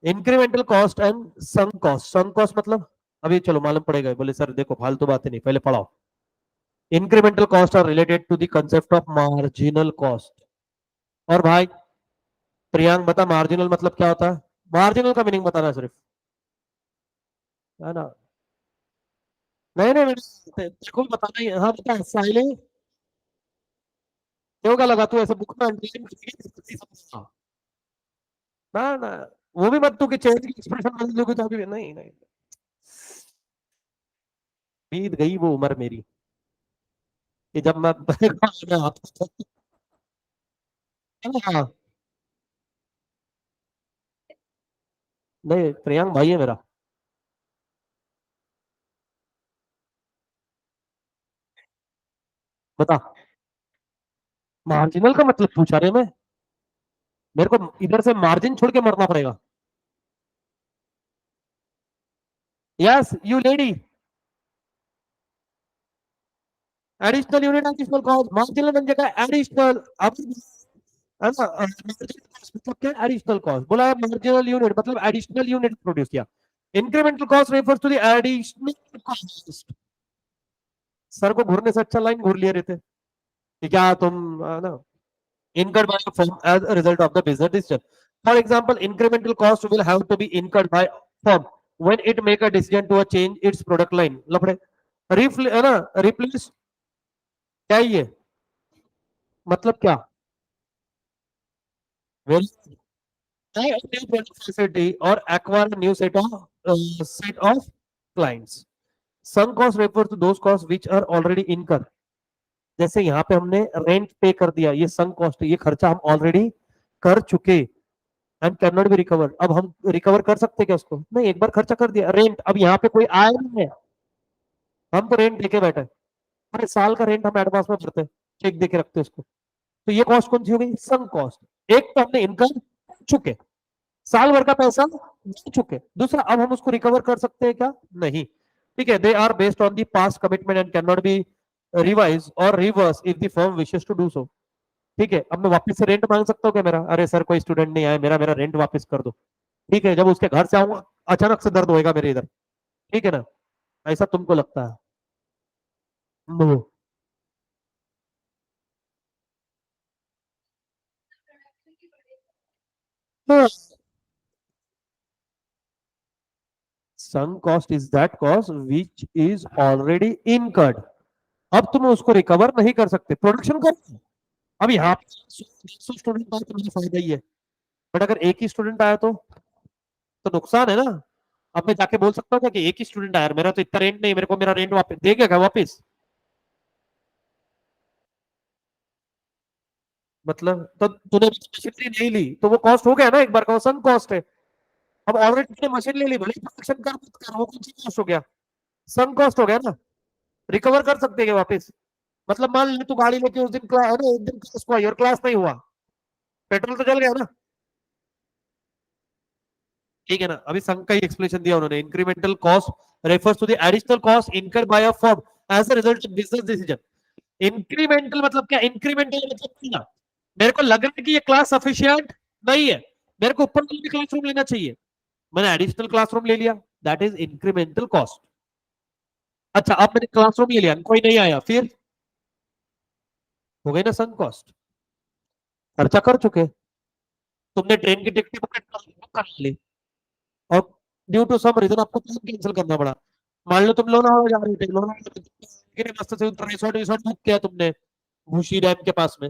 Incremental cost and sunk cost, sunk cost मतलब अभी चलो मालूम पड़ेगा, बोले सर देखो फालतू बातें नहीं, पहले पढ़ाओ। Incremental cost are related to the concept of marginal cost. और भाई प्रियांक बता मार्जिनल मतलब क्या होता है, मार्जिनल का मीनिंग बताना सिर्फ, है ना। नहीं नहीं तेरे को भी बताना ही है। हाँ बता साइले, क्यों का लगा तू ऐसे बुक में अंडरलाइन करके समझा। ना ना, वो भी मत तू कि चेंज की एक्सप्रेशन बदल दोगे तो अभी नहीं नहीं, बीत गई वो उम्र मेरी कि जब मैं में आता था। हाँ, नहीं प्रियांक भाई है मेरा। बता, मार्जिनल का मतलब पूछा रहे मैं, मेरे को इधर से मार्जिन छोड़ के मरना पड़ेगा। Yes you lady, additional unit additional cost, marginal बन जाएगा एडिशनल। अब है ना, मार्जिनल कॉस्ट मतलब क्या, एडिशनल कॉस्ट बोला है, मार्जिनल यूनिट मतलब एडिशनल यूनिट प्रोड्यूस किया। Incremental cost refers to the additional cost. Sir को घूरने से अच्छा लाइन घूर लिए रहते कि क्या तुम, है ना। incurred by a firm as a result of the business decision. For example, incremental cost will have to be incurred by firm when it make a decision to change its product line. लफड़े है ना, रिप्लेस क्या ही है, मतलब क्या, well buy a new product facility or acquire a new set of clients. Some costs refer to those costs which are already incurred. जैसे यहाँ पे हमने रेंट पे कर दिया, ये संक कॉस्ट है, ये खर्चा हम ऑलरेडी कर चुके, and can not B recover. अब हम रिकवर कर सकते क्या उसको, नहीं, एक बार खर्चा कर दिया रेंट, अब यहाँ पे कोई आया नहीं है, हम तो रेंट लेके बैठे, अरे साल का रेंट हम एडवांस में भरते, चेक देके रखते उसको। तो ये कॉस्ट कौन सी हो गई, सम कॉस्ट। एक तो हमने इनकम चुके, साल भर का पैसा दे चुके, दूसरा अब हम उसको रिकवर कर सकते हैं क्या, नहीं। ठीक है, they are based on the past commitment and can not be revise और reverse if the firm wishes to do so. ठीक है, अब मैं वापस से रेंट मांग सकता हूँ क्या मेरा, अरे सर कोई स्टूडेंट नहीं आया, मेरा मेरा रेंट वापस कर दो। ठीक है, जब उसके घर से आऊंगा अचानक से दर्द होएगा मेरे इधर, ठीक है ना, ऐसा तुमको लगता है। No, sunk cost is that cost which is already incurred. अब तुम उसको रिकवर नहीं कर सकते, प्रोडक्शन कर। अब यहाँ पे 100 स्टूडेंट आए तो मुझे फायदा ही है, बट अगर एक ही स्टूडेंट आया तो नुकसान है ना। अब मैं जाके बोल सकता हूँ क्या कि एक ही स्टूडेंट आया, मेरा तो इतना रेंट नहीं, मेरे को मेरा रेंट वापस देगा वापस, मतलब तो तूने मशीनरी नहीं ली तो वो कॉस्ट हो गया ना, एक बार का सम कॉस्ट है। अब ऑलरेडी तूने मशीन ले ली, भले प्रोडक्शन कर मत कर, वो कौन सी कॉस्ट हो गया, सम कॉस्ट हो गया ना, रिकवर कर सकते हैं वापस। मतलब मान ले तू गाड़ी लेके उस दिन क्लास, अरे एक दिन क्लास को आई और क्लास नहीं हुआ, पेट्रोल तो जल गया ना। ठीक है ना, अभी संघ का ही एक्सप्लेनेशन दिया उन्होंने, incremental cost refers to the additional cost incur by a firm as a result of business decision. Incremental मतलब क्या, इंक्रीमेंटल मतलब क्या, मेरे को लग रहा है कि ये क्लास सफिशियंट नहीं है, मेरे को ऊपर वाला भी क्लासरूम लेना चाहिए, मैंने एडिशनल क्लासरूम ले लिया, दैट इज इंक्रीमेंटल कॉस्ट। अच्छा अब मैंने क्लासरूम ले लिया, कोई नहीं आया, फिर हो गई ना संक कॉस्ट, खर्चा कर चुके। तुमने ट्रेन की टिकट बुक करा ली और ड्यू टू सम रीजन आपको प्लान कैंसिल करना पड़ा, मान लो तुम लोनावाला जा रहे थे, लोनावाला के मस्त से रिसोर्ट रिसोर्ट बुक किया तुमने भूशी डैम के पास में,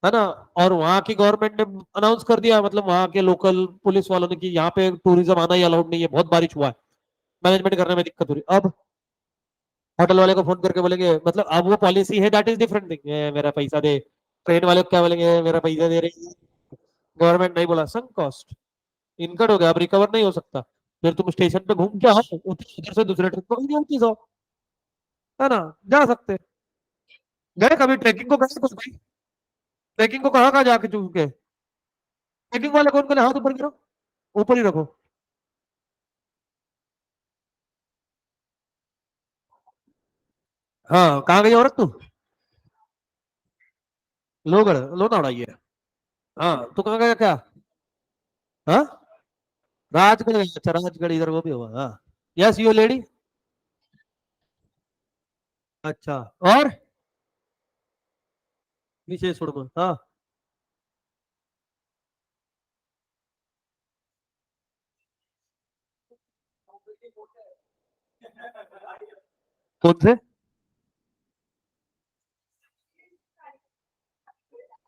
है ना, और वहां की गवर्नमेंट ने अनाउंस कर दिया, मतलब वहां के लोकल पुलिस वालों ने कि यहाँ पे टूरिज्म आना ही अलाउड नहीं है, बहुत बारिश हुआ है, मैनेजमेंट करने में दिक्कत हो रही है। अब होटल वाले को फोन करके बोलेंगे, मतलब अब वो पॉलिसी है, दैट इज डिफरेंट थिंग, मेरा पैसा दे। ट्रेन वाले को क्या बोलेंगे, मेरा पैसा दे रही है गवर्नमेंट, नहीं बोला संक कॉस्ट इनकट हो गया, अब रिकवर नहीं हो सकता। फिर तुम स्टेशन पे घूम के आओ, उधर से दूसरे ट्रेन पकड़ के वापस आओ, है ना, जा सकते। गए कभी ट्रैकिंग को, गए कुछ भाई, ट्रैकिंग को कहाँ कहाँ जाके चुके, ट्रैकिंग वाले कौन बोले हाथ ऊपर करो, ऊपर ही रखो। हाँ कहाँ गई औरत तू, लोगड़ लोनावड़ा ही है। हाँ तू कहाँ गया क्या, हाँ राजगढ़ गया, अच्छा राजगढ़ इधर वो भी हुआ, हाँ। Yes you lady. अच्छा, और विशेष उड़मा, हाँ। कौन से,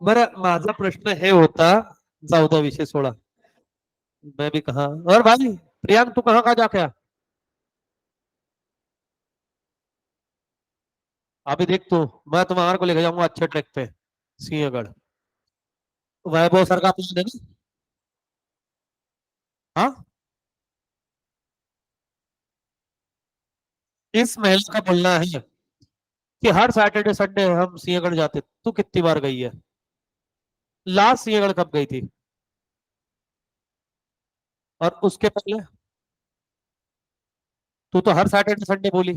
बरं माझा प्रश्न हे होता, जाऊ द्या विषय सोडा, मैं भी कहा, और भाई प्रियांक तू कहाँ कहाँ जाके आया? अभी देख तू, मैं तुम्हारे को लेके जाऊंगा अच्छे ट्रैक पे, सिंहगढ़, वैभव सर का प्लान है ना। हाँ, इस महीने का बोलना है कि हर सैटरडे संडे हम सिंहगढ़ जाते, तू कितनी बार गई है, लास्ट सिंहगढ़ कब गई थी, और उसके पहले, तू तो हर सैटरडे संडे बोली,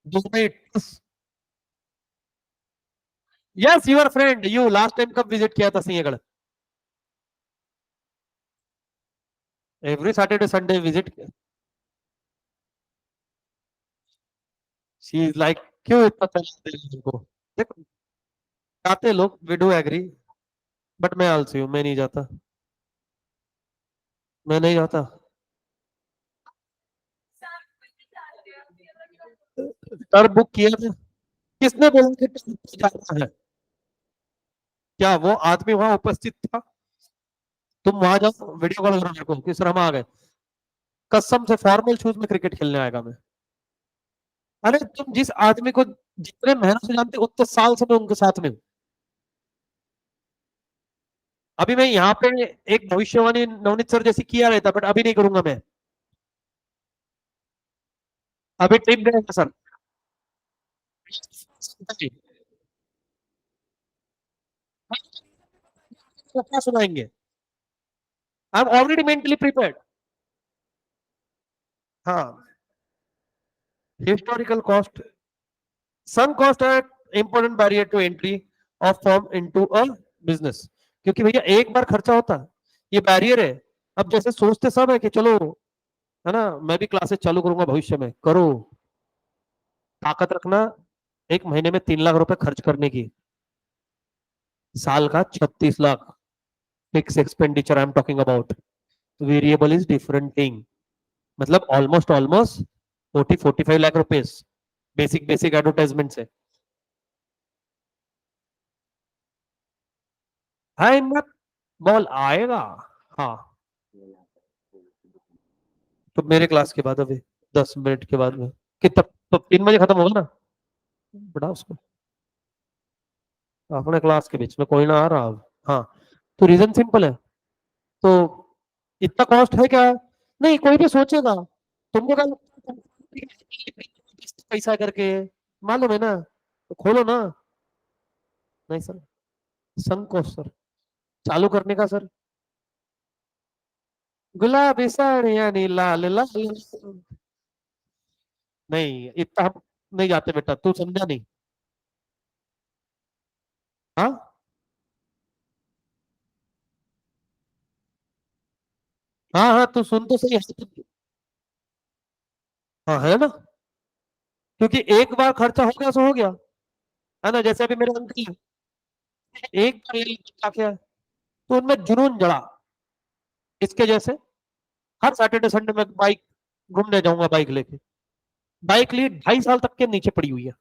दो minute. Yes your friend, you last time कब विजिट किया था Sinhagad, every Saturday Sunday visit, she is like, क्यों इतना चलाते हैं इनको, देखो जाते लोग, वी डू एग्री, बट मैं आलसी हूँ, मैं नहीं जाता, मैं नहीं जाता। कार बुक किया था, किसने बोला कि ट्रिप पे जाना है, क्या वो आदमी वहां उपस्थित था, तुम वहां जाओ वीडियो कॉल करो मेरे को कि सर हम आ गए, कसम से फॉर्मल शूज में क्रिकेट खेलने आएगा मैं। अरे तुम जिस आदमी को जितने मेहनत से जानते हो, उतने साल से मैं उनके साथ में हूँ। अभी मैं यहाँ पे एक भविष्यवाणी नवनीत सर जैसी किया रहता, बट अभी नहीं करूंगा मैं, अभी ट्रिप गए हैं सर, वो क्या सुनाएंगे, I am already mentally prepared. हाँ, historical cost, sunk cost are important barrier to entry of firm into a business, क्योंकि भैया एक बार खर्चा होता है, ये बैरियर है। अब जैसे सोचते सब है कि चलो, है ना, मैं भी क्लासेस चालू करूंगा भविष्य में, करो, ताकत रखना, एक महीने में 3 लाख रुपए खर्च करने की, साल का 36 lakh, fix expenditure I am talking about, variable is different thing, मतलब almost almost 40-45 lakh rupees, basic basic advertisement से। है हिम्मत, बॉल आएगा, हाँ, तो मेरे क्लास के बाद अभी 10 मिनट के बाद में, कितना, तो 3 बजे खत्म होगा ना, बड़ा उसको, अपने क्लास के बीच में कोई ना आ रहा अब। हाँ, तो रीजन सिंपल है, तो इतना कॉस्ट है क्या, नहीं कोई भी सोचेगा, तुमको क्या लगता है पैसा करके, मालूम है ना, तो खोलो ना, नहीं सर, संकोच सर, चालू करने का सर, गुलाबी साड़ियाँ नी लाल लाल, नहीं इतना हम नहीं जाते बेटा, तू समझा नहीं। हाँ हाँ हाँ, तू सुन तो सही है, हाँ है ना, क्योंकि एक बार खर्चा हो गया सो हो गया, है ना, जैसे अभी मेरे अंकल हैं, एक बार ये क्या किया, तो उनमें जुनून जड़ा, इसके जैसे हर सैटरडे संडे में बाइक घूमने जाऊंगा बाइक लेके। बाइक ली 2.5 साल तक के नीचे पड़ी हुई है।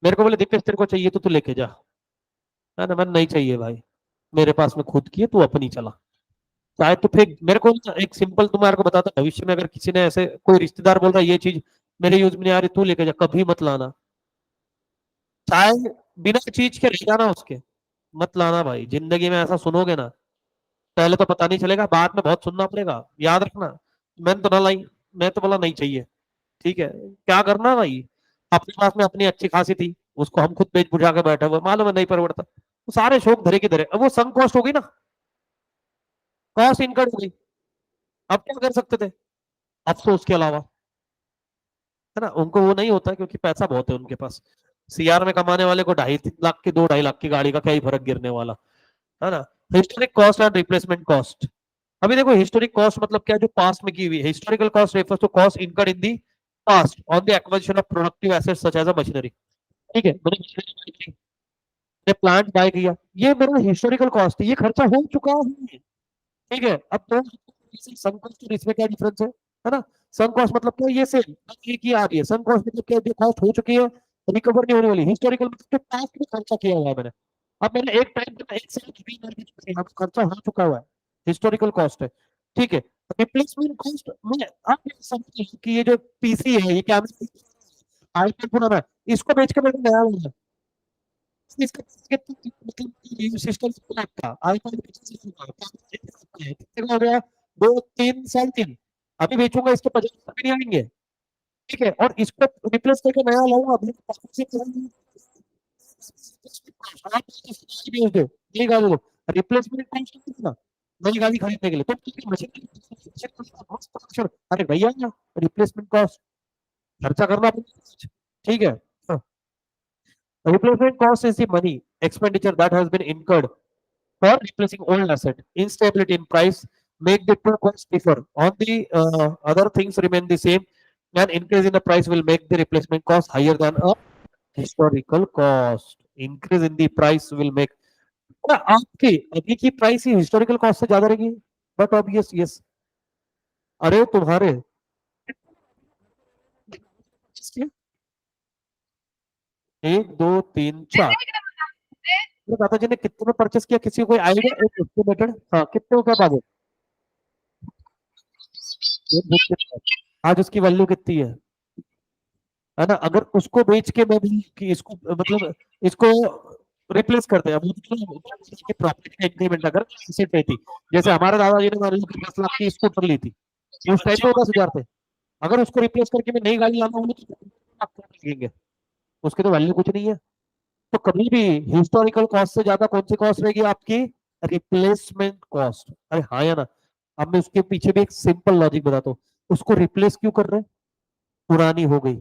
मेरे को बोले दीपेश तेरे को चाहिए तो तू लेके जा। मैंने मन नहीं चाहिए भाई, मेरे पास में खुद की है, तू अपनी चला। चाहे तो फिर मेरे को एक सिंपल तुम्हारे को बताता, भविष्य में अगर किसी ने ऐसे कोई रिश्तेदार बोल रहा है ये चीज मेरे यूज में नहीं आ रही, तू लेके जा, कभी मत लाना। चाहे बिना चीज के रह जाना उसके, मत लाना भाई। जिंदगी में ऐसा सुनोगे ना, पहले तो पता नहीं चलेगा, बाद में बहुत सुनना पड़ेगा, याद रखना। मैंने तो ना लाई, मैं तो बोला नहीं चाहिए। ठीक है, क्या करना भाई। अपने पास में अपनी अच्छी खासी थी, उसको हम खुद बेच बुझा के बैठे हुए, मालूम है नहीं परवड़ता, तो सारे शौक धरे की धरे। अब वो संग कॉस्ट होगी ना, कॉस्ट इनकर्ड हो गई। अब क्या कर सकते थे अफसोस के अलावा, है ना। उनको वो नहीं होता क्योंकि पैसा बहुत है उनके पास। सीआर में कमाने वाले को 2.5-3 लाख की 2-2.5 लाख की गाड़ी का क्या ही फर्क गिरने वाला, है ना। Historic cost and replacement cost. अभी देखो हिस्टोरिक कॉस्ट मतलब क्या, जो पास्ट में की हुई। Historical cost refers to cost incurred in the past on the acquisition of productive assets such as a machinery. ठीक है, मैंने मशीनरी बाय की, मैंने प्लांट बाय किया, ये मेरा हिस्टोरिकल कॉस्ट है, ये खर्चा हो चुका है। ठीक है, अब तो सम कॉस्ट और इसमें क्या डिफरेंस है ना। सम कॉस्ट मतलब क्या, ये सेम एक ही आ रही है। सम कॉस्ट मतलब क्या, जो कॉस्ट हो चुकी है, रिकवर नहीं होने वाली। हिस्टोरिकल मतलब पास्ट में खर्चा किया हुआ है मैंने, अब मैंने एक टाइम पे एक साल अब खर्चा हो चुका हुआ है, हिस्टोरिकल कॉस्ट है। ठीक है, रिप्लेसमेंट कॉस्ट में आप ये समझिए कि ये जो पीसी है, ये क्या आईपैड पुराना है, इसको बेच के मैंने नया लिया। इसका कितना मतलब सिस्टम आपका आईफोन कितने का हो गया, 2-3 साल 3। अभी बेचूंगा इसके 50 भी नहीं आएंगे। ठीक है, और इसको रिप्लेस करके नया लाऊंगा अभी बेच दो नई गाड़ी लो। रिप्लेसमेंट कॉस्ट कितना नई गाड़ी खरीदने के लिए, तो मशीन। अरे भैया रिप्लेसमेंट कॉस्ट खर्चा करना पड़ेगा। ठीक है, replacement cost is the money expenditure that has been incurred for replacing old asset. Instability in price make the two costs differ. On the other things remain the same. An increase in the price will make the replacement cost higher than a historical cost. Increase in the price will make आपकी अभी की प्राइस ही हिस्टोरिकल कॉस्ट से ज्यादा रहेगी। बट ऑब्वियस यस, अरे तुम्हारे 1 2 3 4 मेरे दादाजी ने कितने में परचेस किया, किसी को कोई आइडिया, एक एस्टिमेटेड, हाँ कितने को क्या बाबू। आज उसकी वैल्यू कितनी है ना। अगर उसको बेच के मैं भी कि इसको मतलब इसको रिप्लेस करते हैं, अब प्रॉपर्टी का इंक्रीमेंट अगर एसेट रहती, जैसे हमारे दादाजी ने मान लो 10 लाख की स्कूटर ली थी, उस टाइम पे 10,000 थे। अगर उसको रिप्लेस करके मैं नई गाड़ी लाना हूँ तो लगेंगे, उसकी तो वैल्यू कुछ नहीं है। तो कभी भी हिस्टोरिकल कॉस्ट से ज्यादा कौन सी कॉस्ट रहेगी आपकी, रिप्लेसमेंट कॉस्ट। अरे हाँ या ना। अब मैं उसके पीछे भी एक सिंपल लॉजिक बताता हूँ, उसको रिप्लेस क्यों कर रहे हैं, पुरानी हो गई,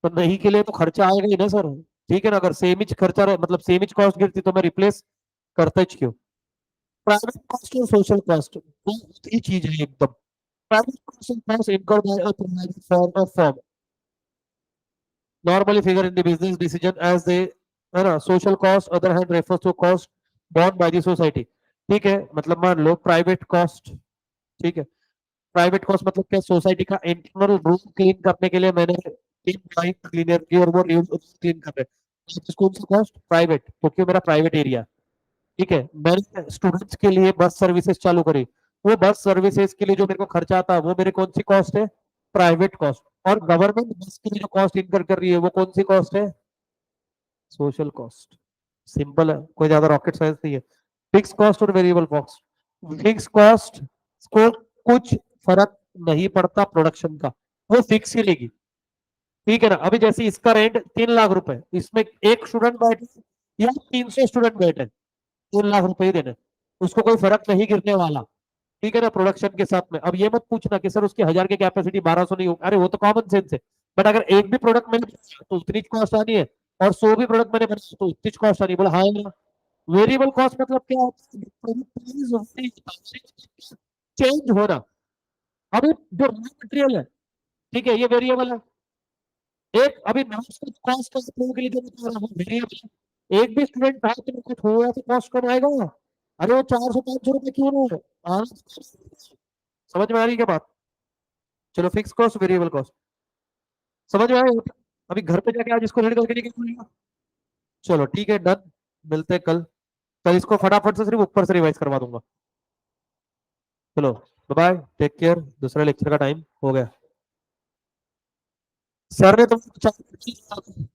तो नहीं के लिए तो खर्चा आएगा ही ना सर। ठीक है ना, अगर सेम खर्चा मतलब सेम कॉस्ट गिरती तो मैं रिप्लेस करता ही क्यों। प्राइवेट कॉस्ट और सोशल कॉस्ट दो ही चीज है एकदम। Private cost incurred by a provider for a firm normally figure in the business decision as the, है ना। Social cost other hand refers to cost borne by the society। ठीक है, मतलब मान लो प्राइवेट कॉस्ट, ठीक है, प्राइवेट कॉस्ट मतलब क्या, सोसाइटी का इंटरनल रूम क्लीन करने के लिए मैंने टीम बनाई क्लीनर की, और वो रूम क्लीन कर रहे हैं, कौन सा कॉस्ट, प्राइवेट, क्योंकि मेरा प्राइवेट एरिया। ठीक है, मैंने स्टूडेंट्स के लिए बस सर्विसेज चालू करी, वो बस सर्विसेज के लिए जो मेरे को खर्चा आता है वो मेरे कौन सी कॉस्ट है, प्राइवेट कॉस्ट। और गवर्नमेंट बस के लिए जो कॉस्ट इनकर कर रही है वो कौन सी कॉस्ट है, सोशल कॉस्ट। सिंपल है, कोई ज्यादा रॉकेट साइंस नहीं है। फिक्स कॉस्ट और वेरिएबल कॉस्ट, फिक्स कॉस्ट को कुछ फर्क नहीं पड़ता प्रोडक्शन का, वो फिक्स ही लेगी। ठीक है ना, अभी जैसे इसका रेंट 3 लाख रुपए, इसमें एक स्टूडेंट बैठे या 300 स्टूडेंट बैठे, 3 लाख रुपए ही देने, उसको कोई फर्क नहीं गिरने वाला। ठीक है ना, प्रोडक्शन के साथ में। अब ये मत पूछना कि सर उसकी 1000 की कैपेसिटी 1200 नहीं होगी, अरे वो तो कॉमन सेंस है। बट अगर एक भी प्रोडक्ट मैंने तो उतनी कॉस्ट आनी है, और 100 भी प्रोडक्ट मैंने बनाया तो उतनी कॉस्ट आनी है। बोला हाँ। वेरिएबल कॉस्ट मतलब क्या, चेंज हो रहा। अभी जो रॉ मटेरियल है, ठीक है, ये वेरिएबल है। एक अभी कॉस्ट के लिए जो बता रहा हूँ वेरिएबल है। एक भी स्टूडेंट था तो कुछ हो तो कॉस्ट कम आएगा। अरे वो 400-500 रुपए क्यों ना हो, समझ में आ रही क्या बात। चलो फिक्स कॉस्ट वेरिएबल कॉस्ट समझ में आया। अभी घर पे जाके आज इसको रेडी करके नहीं बोलेगा। चलो ठीक है, डन। मिलते हैं कल। कल इसको फटाफट से सिर्फ ऊपर से रिवाइज करवा दूंगा। चलो बाय, टेक केयर। दूसरे लेक्चर का टाइम हो गया। सर ने तुमको